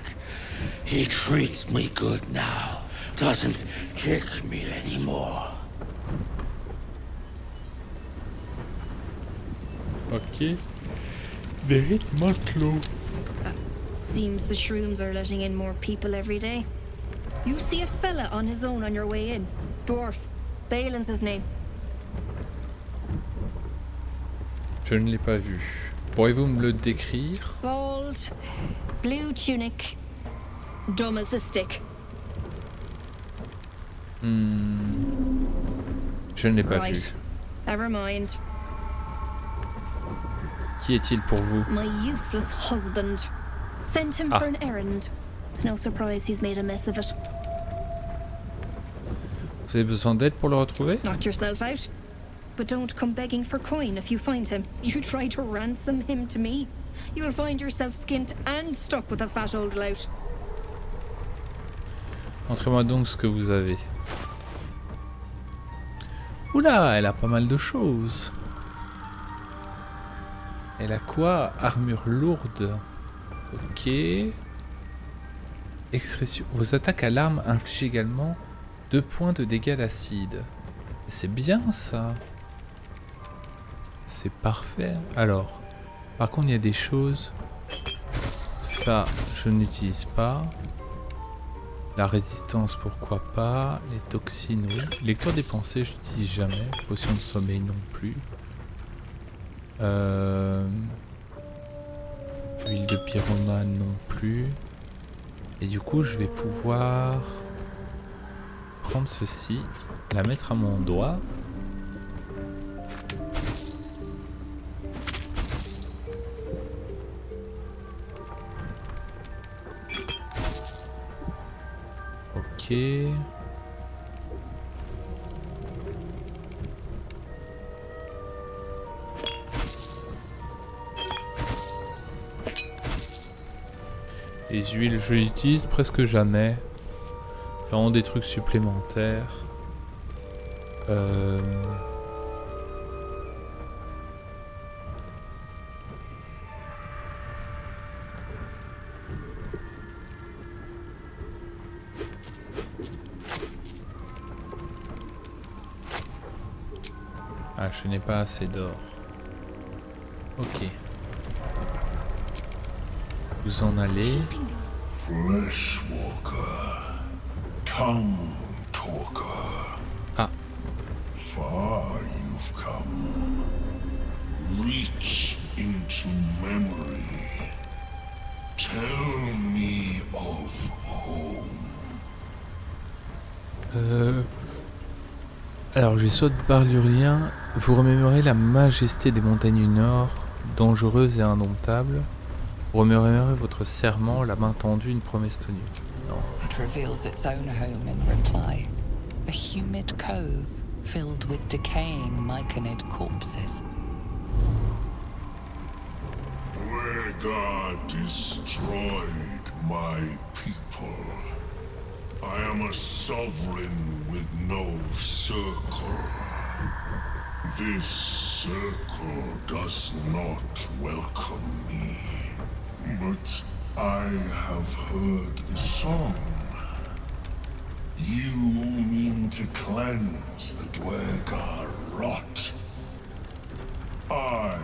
He treats me good now. Doesn't kick me anymore. Ok. Mérite matelot. Seems the shrooms are letting in more people every day. You see a fella on his own on your way in. Dwarf. Balin's his name. Je ne l'ai pas vu. Pourriez-vous me le décrire? Bald. Blue tunic. Dumb as a stick. Je ne l'ai pas Right. vu. Never mind. Qui est-il pour vous? My useless husband. Sent him Ah. for an errand. It's no surprise he's made a mess of it. Vous avez besoin d'aide pour le retrouver? Knock yourself out. But don't come begging for coin if you find him. You try to ransom him to me, you'll find yourself skint and stuck with a fat old lout. Montrez-moi donc ce que vous avez. Oula, elle a pas mal de choses. Elle a quoi? Armure lourde. Ok. Expression. Vos attaques à l'arme infligent également 2 points de dégâts d'acide. C'est bien ça. c'est parfait. Alors, par contre, il y a des choses... Ça, je n'utilise pas. La résistance, pourquoi pas. Les toxines, oui. Lecteur des pensées, je n'utilise jamais. Potion de sommeil, non plus. Huile de pyromane, non plus. Et du coup, je vais pouvoir prendre ceci, la mettre à mon doigt. Ok. Les huiles, je l'utilise presque jamais. Vraiment des trucs supplémentaires. Ah, je n'ai pas assez d'or. Ok. Vous en allez. Fleshwalker, tongue talker. Ah. Far you've come. Reach into memory. Tell me of home. Alors j'ai soit de bardurien. Vous remémorez la majesté des montagnes du Nord, dangereuses et indomptables. Vous remémorez votre serment, la main tendue, une promesse tenue. Non. It reveals its own home in reply. A humid cove filled with decaying myconid corpses. Dwargar destroyed my people. I am a sovereign with no circle. This circle does not welcome me. But I have heard the song. You mean to cleanse the Dwargar rot. I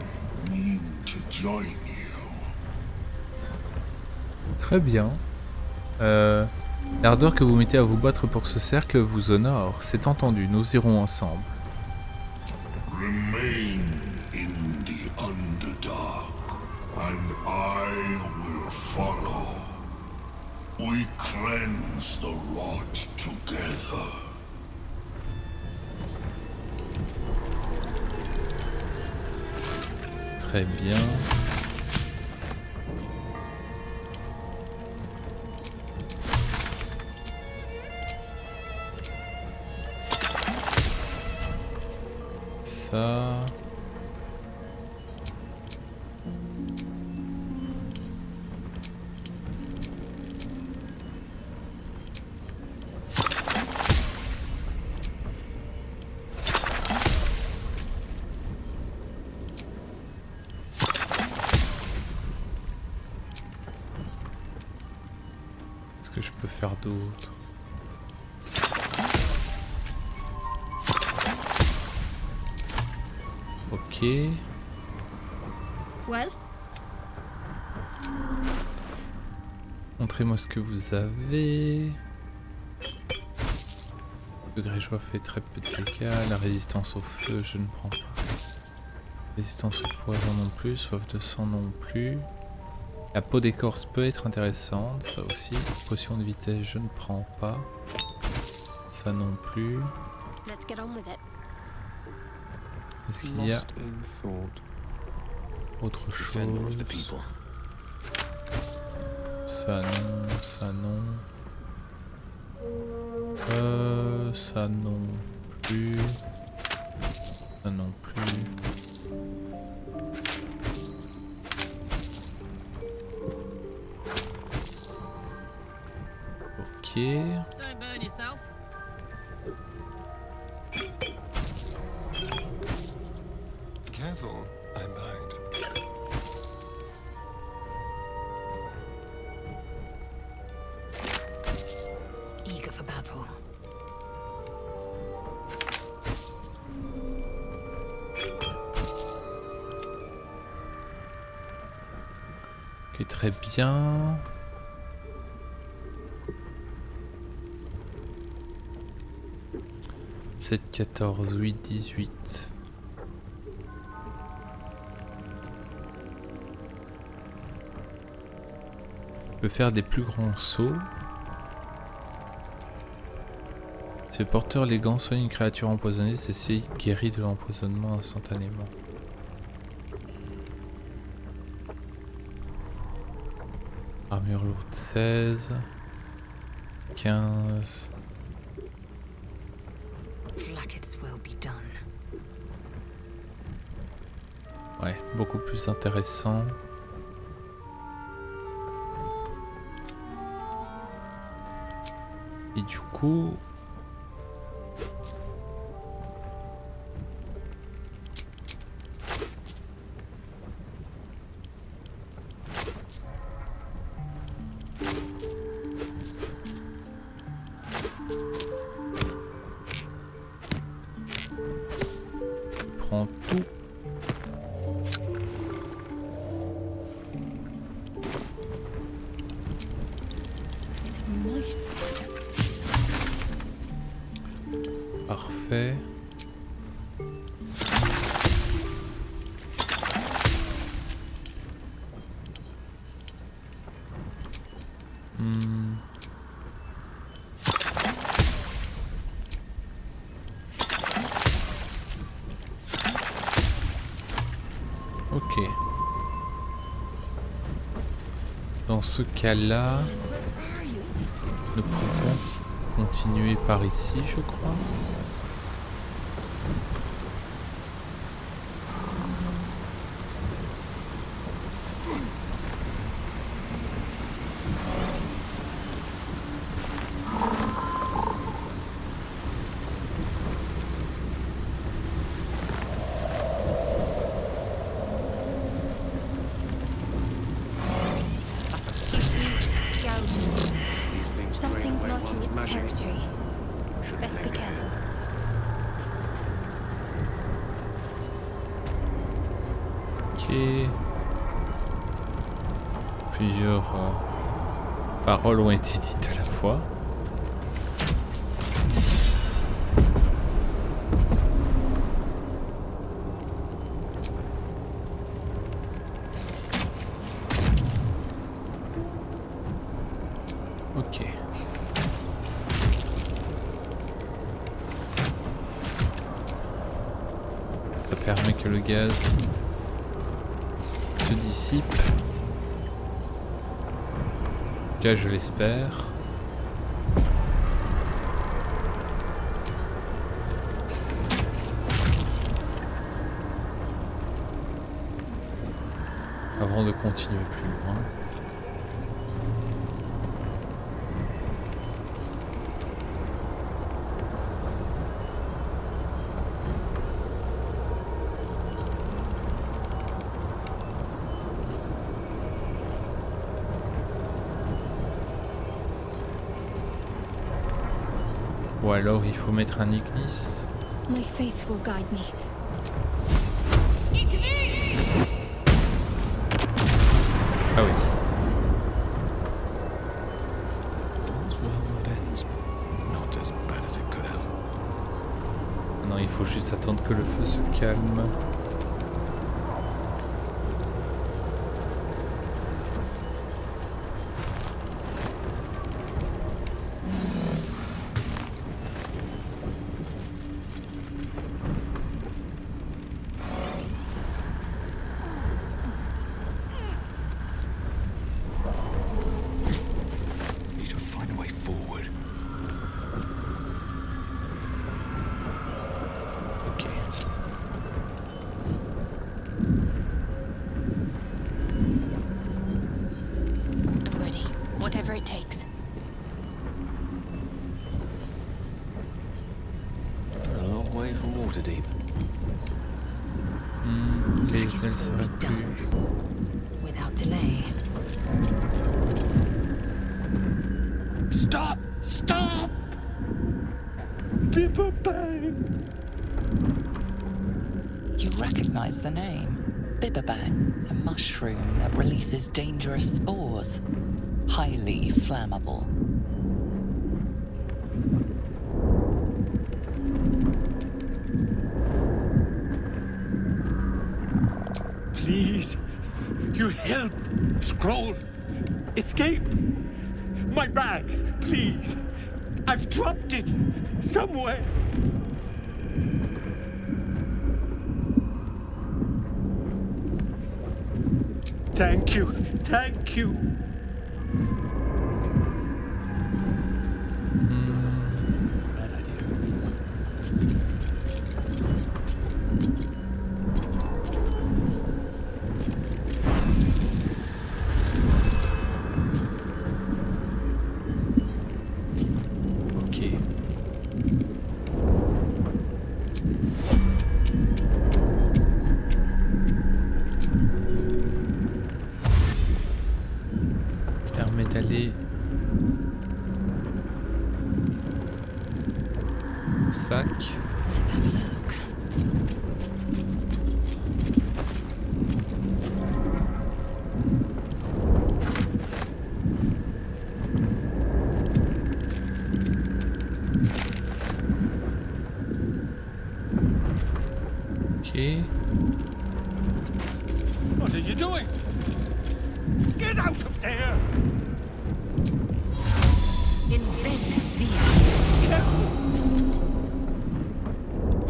mean to join you. Très bien. L'ardeur que vous mettez à vous battre pour ce cercle vous honore. C'est entendu, nous irons ensemble. Remain in the Underdark, and I will follow. We cleanse the rot together. Très bien. Ça. Qu'est-ce que je peux faire d'autre? Ok. Well? Montrez-moi ce que vous avez. Le grégeois fait très peu de dégâts. La résistance au feu, je ne prends pas. Résistance au poison non plus. Soif de sang non plus. La peau d'écorce peut être intéressante, ça aussi. Potion de vitesse, je ne prends pas. Ça non plus. Let's get on with it. Est-ce qu'il y a autre chose? Ça non, ça non. Ça non plus. Ça non plus. Ok. Don't burn yourself. Careful, I might. Eager for battle. Ok, très bien. « 7, 14, 8, 18. » Je peux faire des plus grands sauts. Ce porteur les gants soigne une créature empoisonnée, ceci guérit de l'empoisonnement instantanément. Armure lourde 16, 15. Ouais, beaucoup plus intéressant. Et du coup... prends tout. Parfait. Ok. Dans ce cas-là, nous pouvons continuer par ici, je crois. Something's marking its territory. Best be careful. Ok. Plusieurs paroles ont été dites à la fois. Ok. Ça permet que le gaz se dissipe. En tout cas, je l'espère. Avant de continuer plus loin. Ou alors il faut mettre un ignis. My faith will guide me. Ah oui. Non, il faut juste attendre que le feu se calme. Whatever it takes. A long way from Waterdeep. Les ailes seraient plus... Without delay. Stop! Stop! Dipper Bang! You recognize the name? Bibberbang, a mushroom that releases dangerous spores. Highly flammable. Please, you help. Scroll. Escape. My bag, please. I've dropped it somewhere. Thank you. Thank you. Bad idea. Ok. Permet d'aller au sac. Let's have a look. Ok. What are you doing? Get out of there!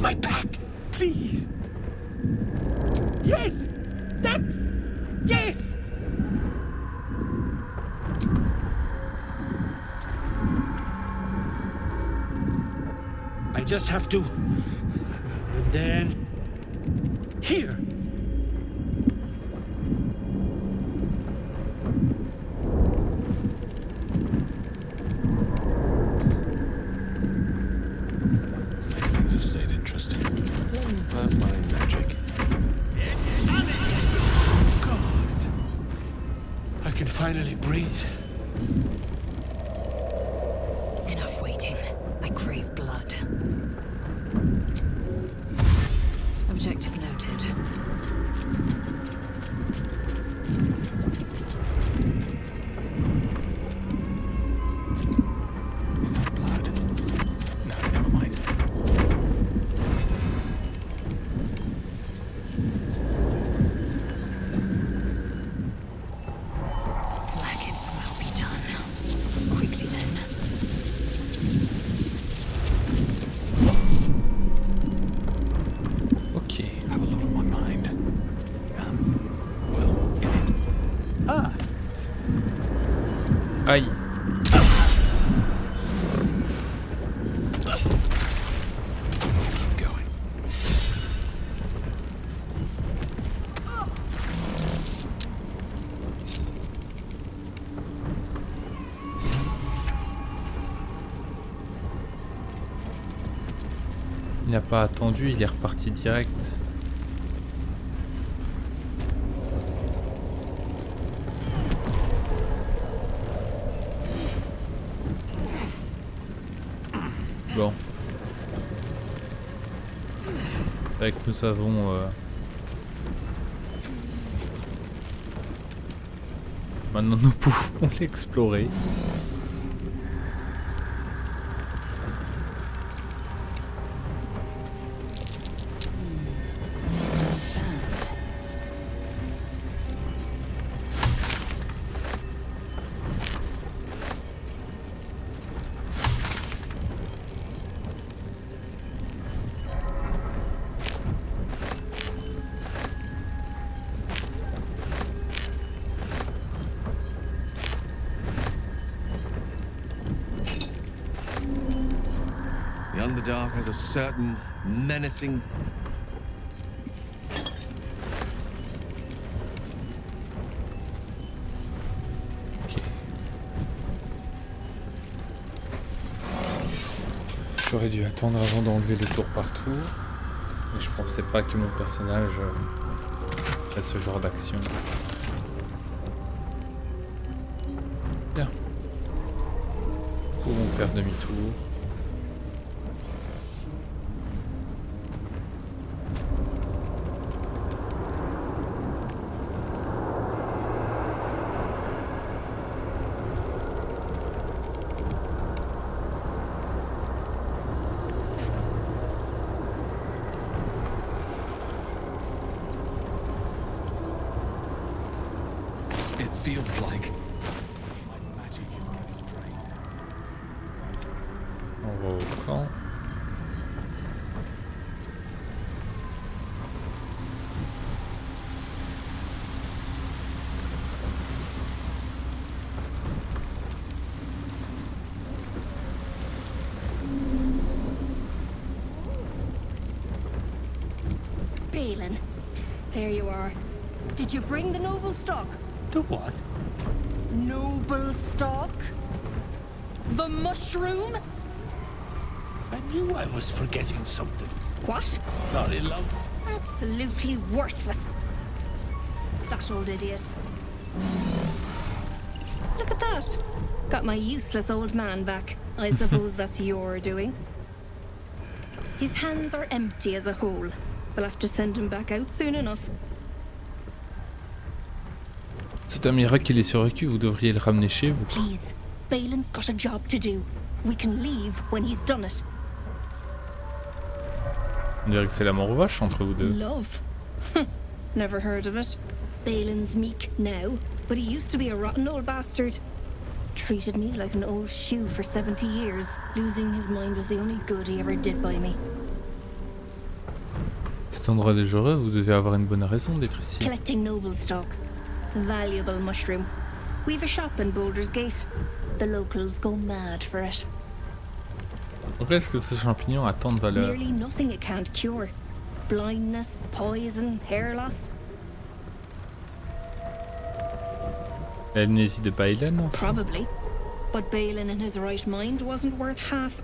My back, please. Yes, that's yes. I just have to, and then here. These things have stayed interesting. Not my magic. God, I can finally breathe. Enough waiting. I crave blood. Objective noted. Is that blood? No, never mind. Blackets will be done. Quickly then. Ok. I have a lot on my mind. Well, Ah, Aïe. keep going. Il n'a pas attendu, il est reparti direct. Bon. C'est vrai que nous avons maintenant nous pouvons l'explorer. What's that? The Underdark has a certain menacing... Ok. J'aurais dû attendre avant d'enlever le tour par tour. Mais je pensais pas que mon personnage ferait ce genre d'action. Bien. Pouvons faire demi-tour. feels like. On va au camp. Balin, there you are. Did you bring the noble stock? The what? Noble stock? The mushroom? I knew I was forgetting something. What? Sorry, love. Absolutely worthless. That old idiot. Look at that. Got my useless old man back. I suppose that's your doing. His hands are empty as a whole. We'll have to send him back out soon enough. C'est un miracle qu'il ait survécu, vous devriez le ramener chez vous. Please, Balin's got a job to do. We can leave when he's done it. On dirait que c'est l'amour vache entre vous deux. Love? Never heard of it. Balin's meek now, but he used to be a rotten old bastard. Treated me like an old shoe for 70 years. Losing his mind was the only good he ever did by me. Cet endroit des heureux, vous devez avoir une bonne raison d'être ici. Collecting noble stock. Valuable mushroom. We've a shop in Baldur's Gate. The locals go mad for it. Pourquoi est-ce que ce champignon a tant de valeur? Nearly nothing it can't cure. Blindness, poison, hair loss. L'amnésie de Balin? Probably. But Balin in his right mind wasn't worth half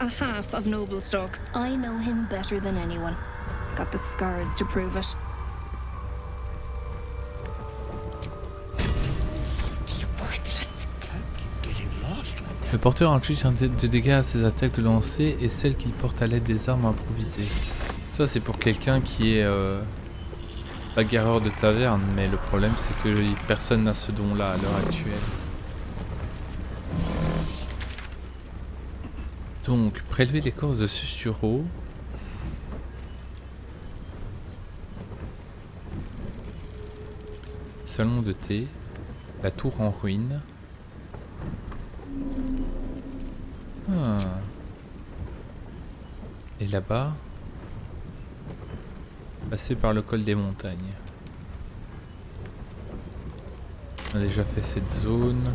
of noble stock. I know him better than anyone. Got the scars to prove it. Le porteur inflige un de dégâts à ses attaques de lancer et celles qu'il porte à l'aide des armes improvisées. Ça c'est pour quelqu'un qui est bagarreur de taverne, mais le problème c'est que personne n'a ce don là à l'heure actuelle. Donc, prélever l'écorce de sustureau. Salon de thé. La tour en ruine. Ah. Et là-bas, passer par le col des montagnes. On a déjà fait cette zone.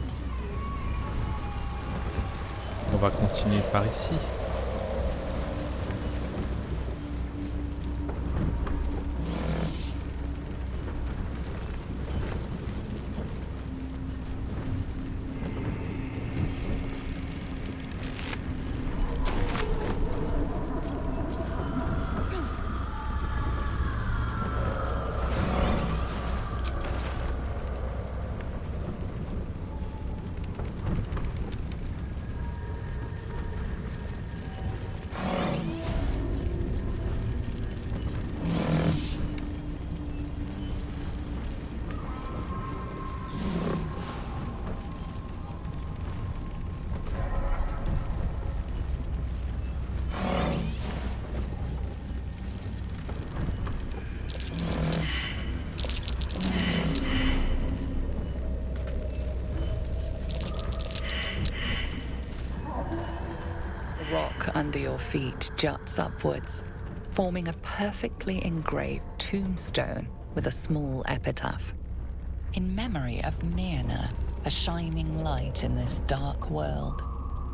On va continuer par ici. The rock under your feet juts upwards, forming a perfectly engraved tombstone with a small epitaph. In memory of MERRE, a shining light in this dark world,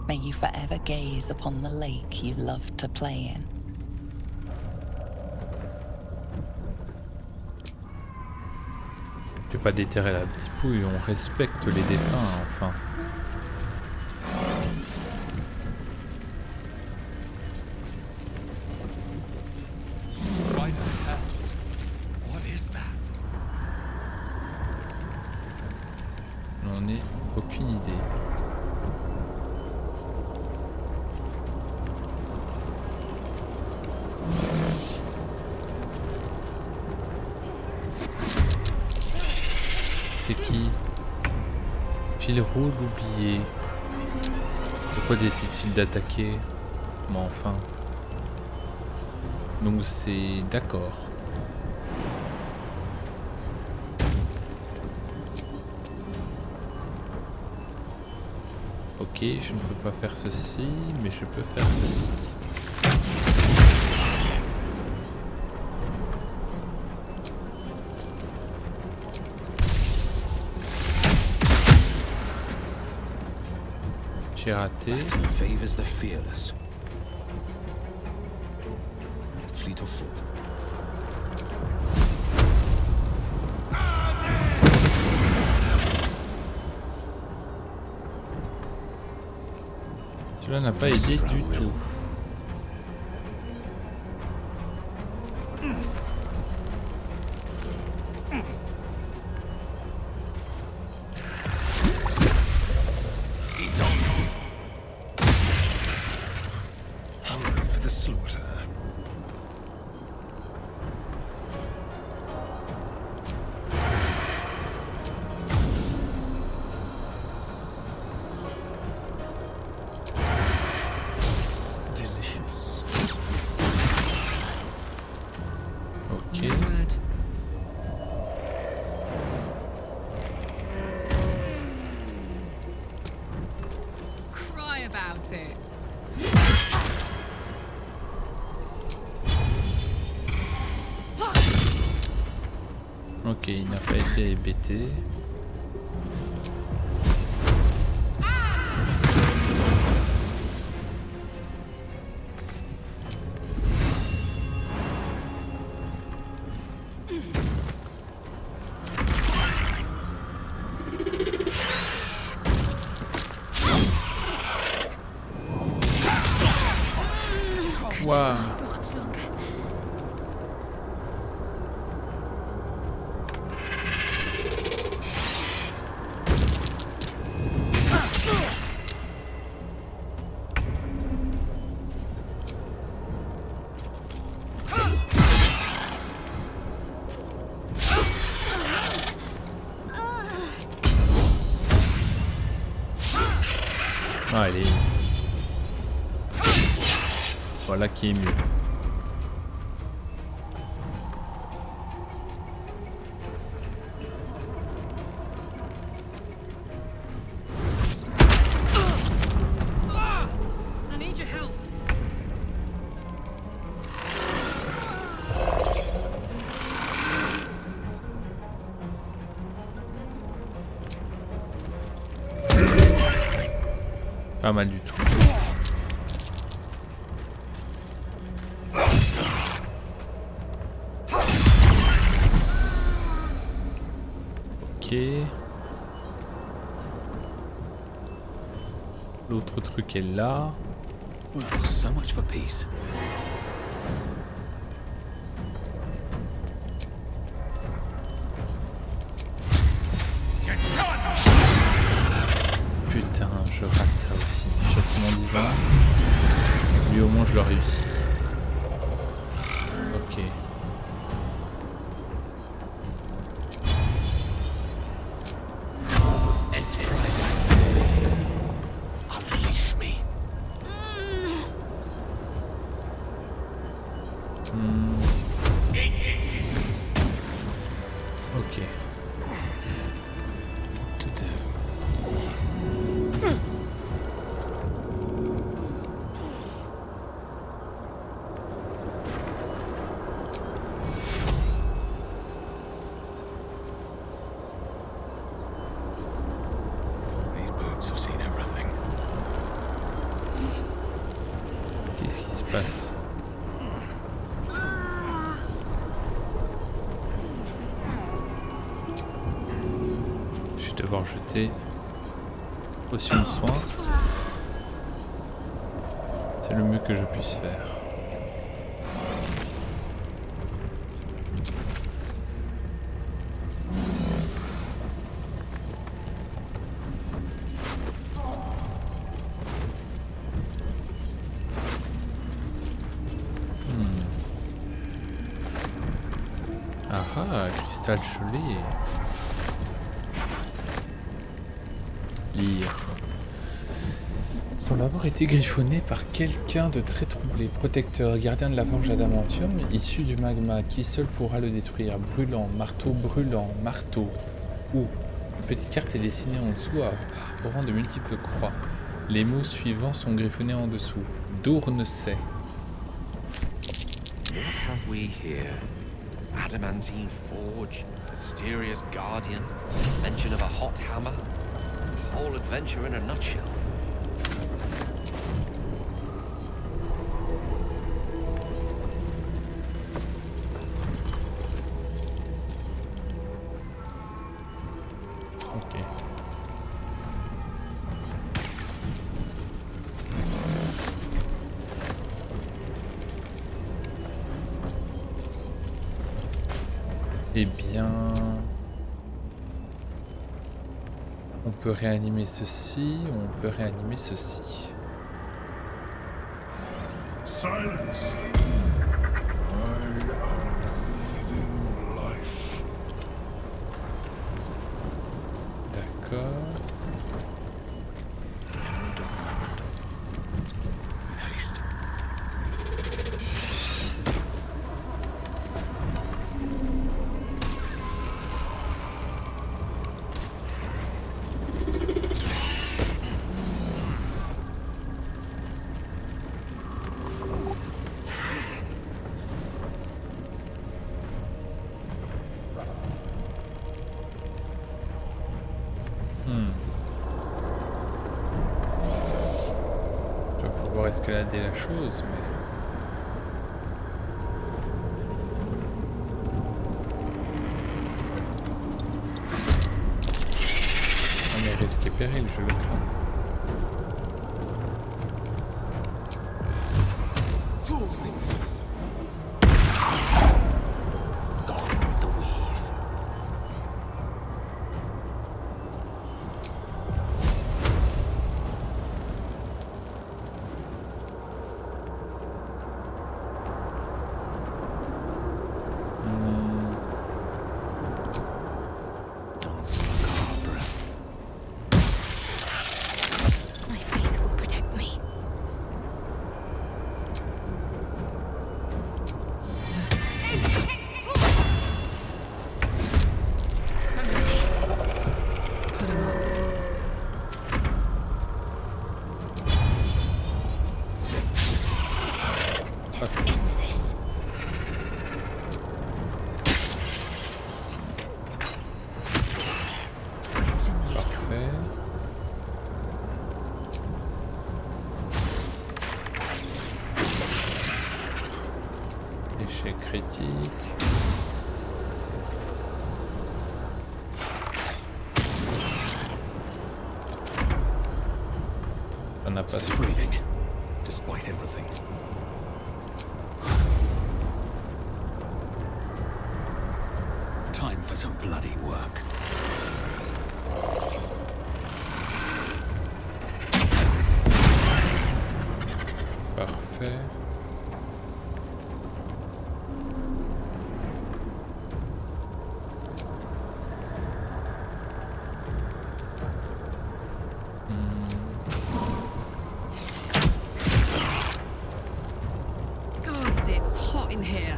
may you forever gaze upon the lake you loved to play in. Tu peux pas déterrer la petite pouille, on respecte les défunts, enfin. What is that? On n'en ai aucune idée. C'est qui? Fil rouge oublié. Pourquoi décide-t-il d'attaquer? Mais enfin. Donc c'est d'accord. Ok, je ne peux pas faire ceci, mais je peux faire ceci. J'ai raté. Favors the fearless. Fleet of foot. Cela n'a pas aidé du tout. Hungry for the slaughter. Delicious. Ok. Word. Cry about it. Ok, il n'a pas été hébété. Waouh. Allez. Voilà qui est mieux. I need your help. Pas mal du tout. Ok. L'autre truc est là. Well, so much for peace. Putain, je rate ça aussi. Châtiment divin. Lui au moins je le réussis. Ok. Unleash me. Ok. What to do? These boots have seen everything. Qu'est-ce qui se passe? Je vais devoir jeter potion de soin. C'est le mieux que je puisse faire. Ah ah, cristal gelé. Lire. Semble avoir été griffonné par quelqu'un de très troublé. Protecteur, gardien de la forge adamantium, issu du magma. Qui seul pourra le détruire? Brûlant, marteau, où? Une petite carte est dessinée en dessous, arborant de multiples croix. Les mots suivants sont griffonnés en dessous. Dourne sait. What have we here? Adamantine forge, mysterious guardian, mention of a hot hammer. Whole adventure in a nutshell. Ok. Eh bien... On peut réanimer ceci, ou on peut réanimer ceci. Silence. D'accord. With haste. Je vais pouvoir escalader la chose, mais... On est risque et péril, je le crains. My faith will protect me. Put him up. Let's end this. Swift and lethal. Parfait. Échec critique. On n'a pas su. Breathing, despite everything. Time for some bloody work. Parfait. Gods, it's hot in here.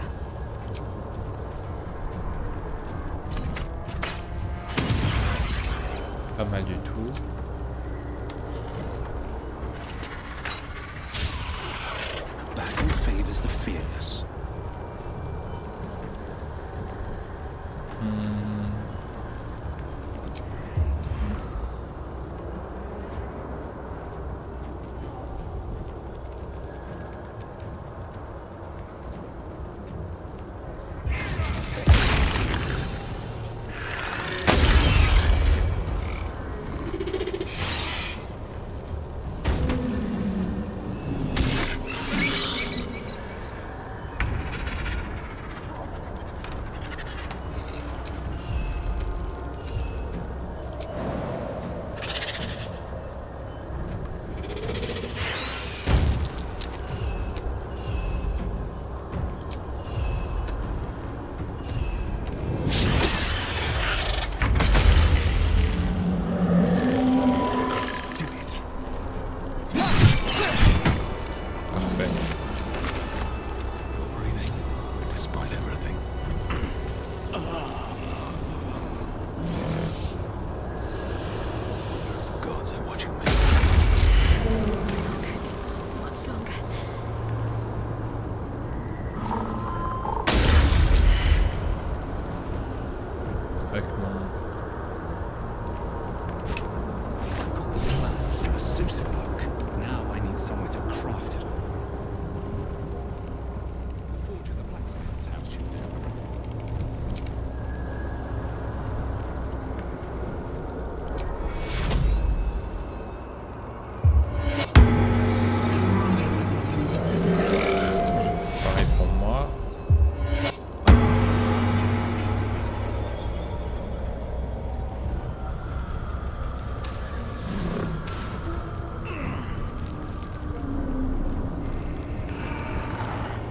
Pas mal du tout. Battle favors the fearless.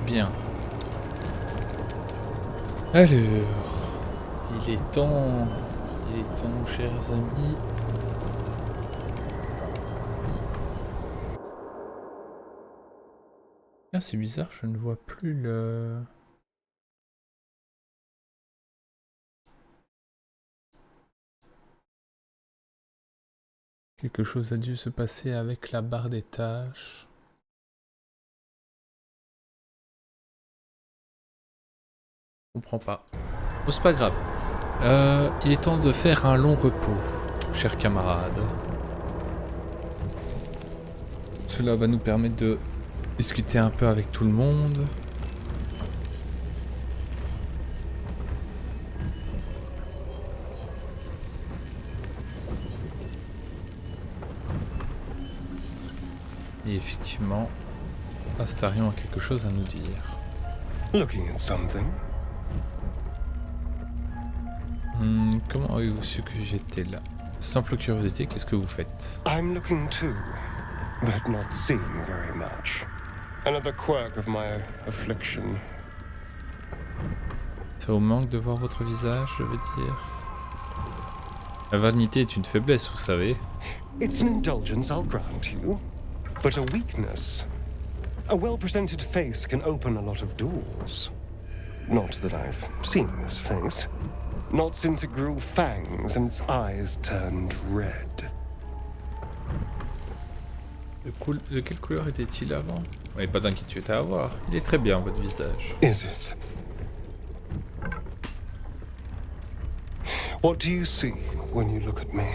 bien. Alors, il est temps, chers amis. Ah, c'est bizarre, je ne vois plus le... Quelque chose a dû se passer avec la barre des tâches. Je comprends pas. Oh, c'est pas grave. Il est temps de faire un long repos, chers camarades. Cela va nous permettre de discuter un peu avec tout le monde. Et effectivement, Astarion a quelque chose à nous dire. Looking at something. Comment avez-vous su que j'étais là? Simple curiosité, qu'est-ce que vous faites? I'm looking too, but not seeing very much. Another quirk of my affliction. Ça vous manque de voir votre visage, je veux dire? La vanité est une faiblesse, vous savez. It's an indulgence, I'll grant you, but a weakness. A well-presented face can open a lot of doors. Not that I've seen this face. Not since it grew fangs and its eyes turned red. De quelle couleur était-il avant? Il n'y a pas d'inquiétude à avoir. Il est très bien, votre visage. Is it? What do you see when you look at me?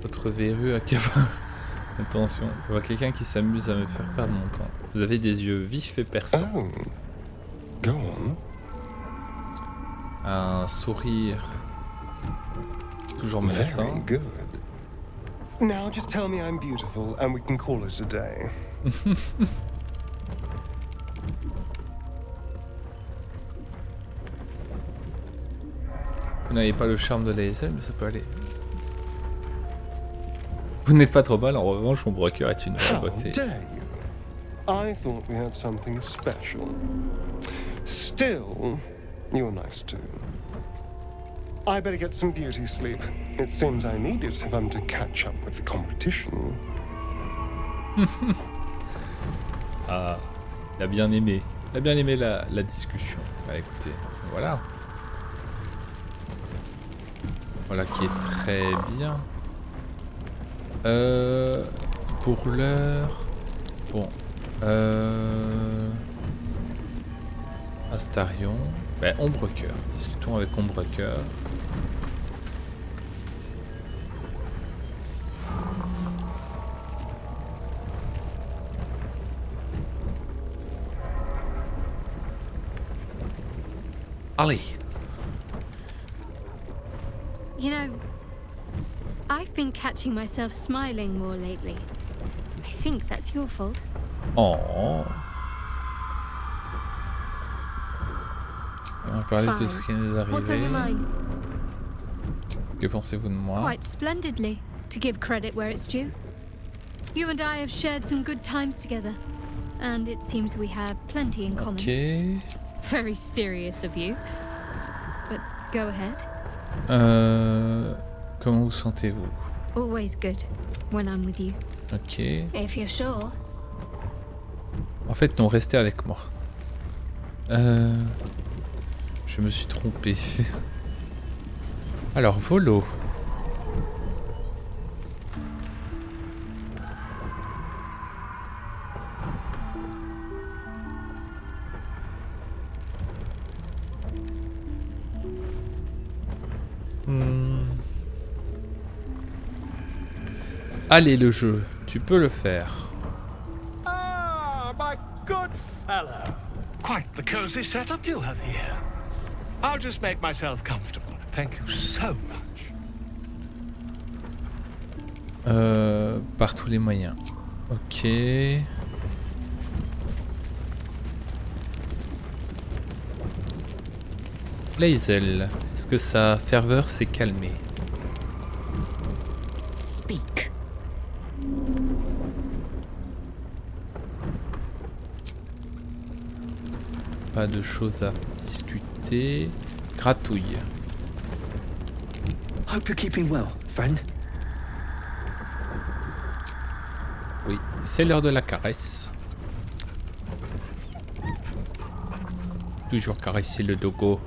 Votre verrue accapare. Attention, je vois quelqu'un qui s'amuse à me faire perdre mon temps. Vous avez des yeux vifs et perçants. Oh. Go on. Un sourire toujours menaçant. Very good. Now just tell me I'm beautiful and we can call it a day. Vous n'avez pas le charme de l'ASL, mais ça peut aller. Vous n'êtes pas trop mal, en revanche, mon broker est une vraie beauté. How dare you? I thought we had something special. Still, you're nice too. I better get some beauty sleep. It seems I need it if I'm to catch up with the competition. Ah, il a bien aimé. Il a bien aimé la discussion. Bah écoutez, voilà. Voilà qui est très bien. Pour l'heure... Bon. Astarion. Ben, Ombrecoeur. Discutons avec Ombrecoeur. Allez. You know, I've been catching myself smiling more lately. I think that's your fault. Oh. On va parler de tout ce qui nous est What's on your arrivé. mind? Que pensez-vous de moi? Quite splendidly, to give credit where it's due. You and I have shared some good times together, and it seems we have plenty in common. Ok. Very serious of you, but go ahead. Comment vous sentez-vous? Always good when I'm with you. Ok. If you're sure. En fait, non, restez avec moi. Je me suis trompé. Alors, Volo. Allez, le jeu, tu peux le faire. Ah, my good fellow. Quite the cozy setup you have here. I'll just make myself comfortable. Thank you so much. Par tous les moyens. Ok. Blazel, est-ce que sa ferveur s'est calmée? Speak. pas de choses à discuter. Gratouille. Hope you're keeping well, friend. Oui, c'est l'heure de la caresse. Toujours caresser le dogo.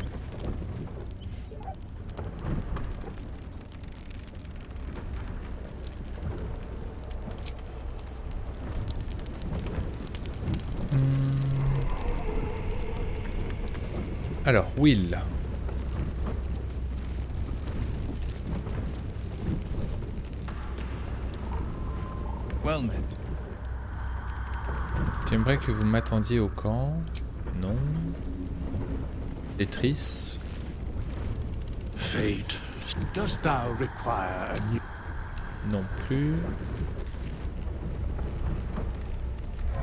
Alors, Will. Well met. J'aimerais que vous m'attendiez au camp. Non. Tetris. Fate, dost thou require a new... Non plus.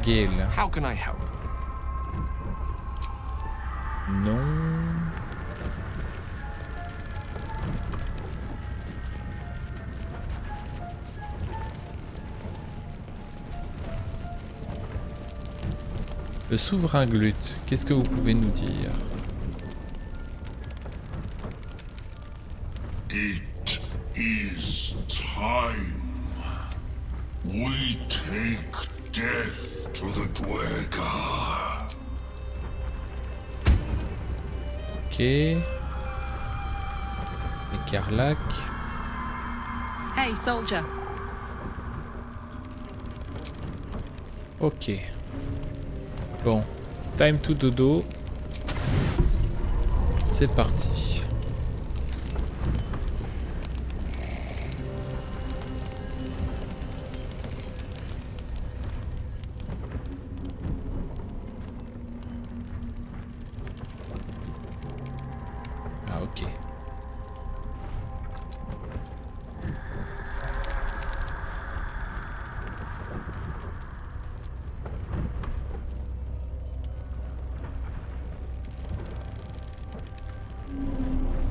Gale. How can I help? Non. Le souverain Glut, qu'est-ce que vous pouvez nous dire? It is time. We take death to the Dwergar. Ok. Les Carlac. Hey, soldier. Ok. Bon. Time to dodo. C'est parti. Ah ok.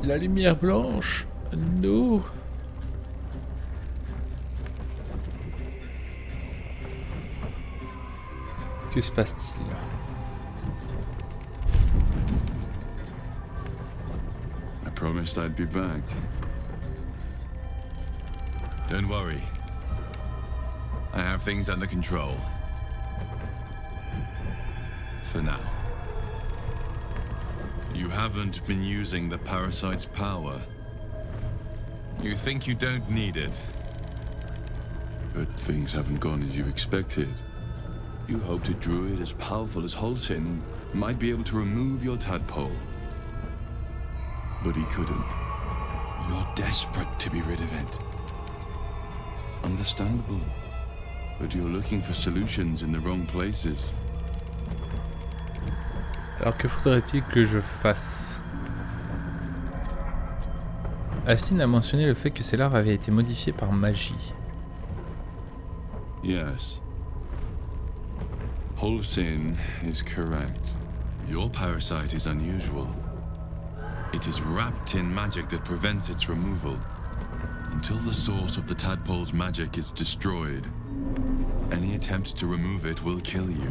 La lumière blanche. Non. Que se passe-t-il? I promised I'd be back. Don't worry. I have things under control. For now. You haven't been using the parasite's power. You think you don't need it. But things haven't gone as you expected. You hoped a druid as powerful as Holcin might be able to remove your tadpole. But he couldn't. You're desperate to be rid of it. Understandable. But you're looking for solutions in the wrong places. Alors que faudrait-il que je fasse? Astin a mentionné le fait que ces larves avaient été modifiées par magie. Yes. Holcin is correct. Your parasite is unusual. It is wrapped in magic that prevents its removal. Until the source of the tadpole's magic is destroyed, any attempt to remove it will kill you.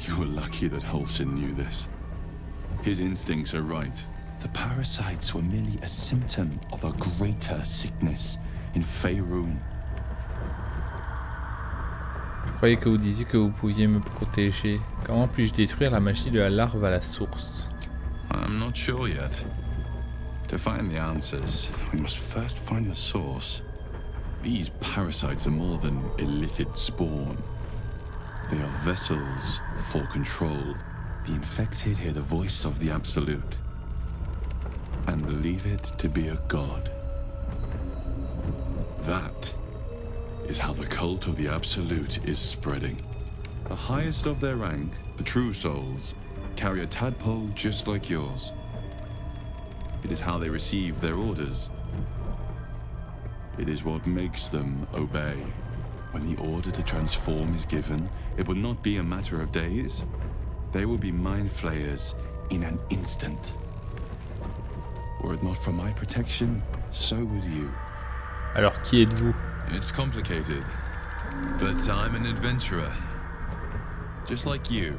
You were lucky that Holcin knew this. His instincts are right. The parasites were merely a symptom of a greater sickness in Faerun. Je croyais que vous disiez que vous pouviez me protéger. Comment puis-je détruire la magie de la larve à la source? I'm not sure yet. To find the answers, we must first find the source. These parasites are more than illicit spawn. They are vessels for control. The infected hear the voice of the Absolute and believe it to be a god. That is how the cult of the Absolute is spreading. The highest of their rank, the true souls, carry a tadpole just like yours. It is how they receive their orders. It is what makes them obey. When the order to transform is given, it will not be a matter of days. They will be mind flayers in an instant. Were it not for my protection, so would you. Alors qui êtes-vous? It's complicated, but I'm an adventurer. Just like you.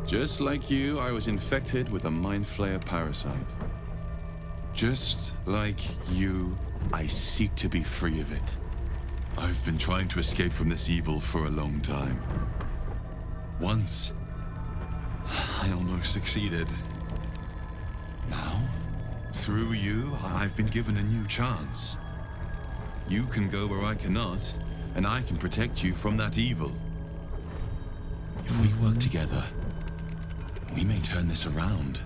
Just like you, I was infected with a Mind Flayer parasite. Just like you, I seek to be free of it. I've been trying to escape from this evil for a long time. Once, I almost succeeded. Now, through you, I've been given a new chance. You can go where I cannot, and I can protect you from that evil. If we work together, we may turn this around.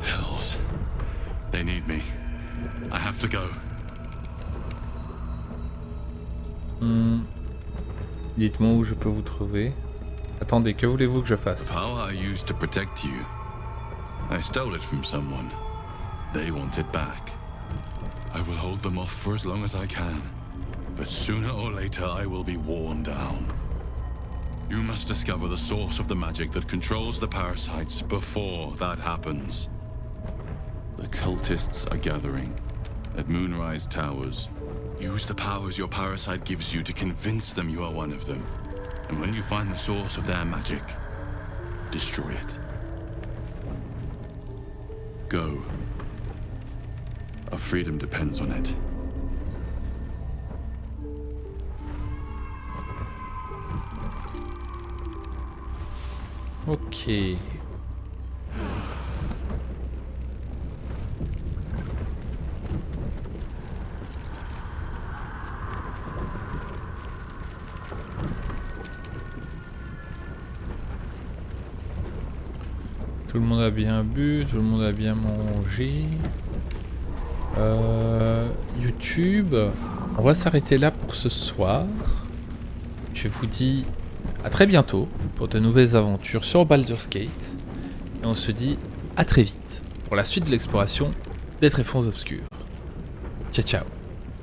Hells. They need me. I have to go. Dites-moi où je peux vous trouver. Attendez, que voulez-vous que je fasse? The power I used to protect you, I stole it from someone. They want it back. I will hold them off for as long as I can, but sooner or later I will be worn down. You must discover the source of the magic that controls the parasites before that happens. The cultists are gathering at Moonrise Towers. Use the powers your parasite gives you to convince them you are one of them. And when you find the source of their magic, destroy it. Go. Our freedom depends on it. Ok. Tout le monde a bien bu, tout le monde a bien mangé. YouTube, on va s'arrêter là pour ce soir. Je vous dis à très bientôt pour de nouvelles aventures sur Baldur's Gate. Et on se dit à très vite pour la suite de l'exploration des tréfonds obscurs. Ciao ciao.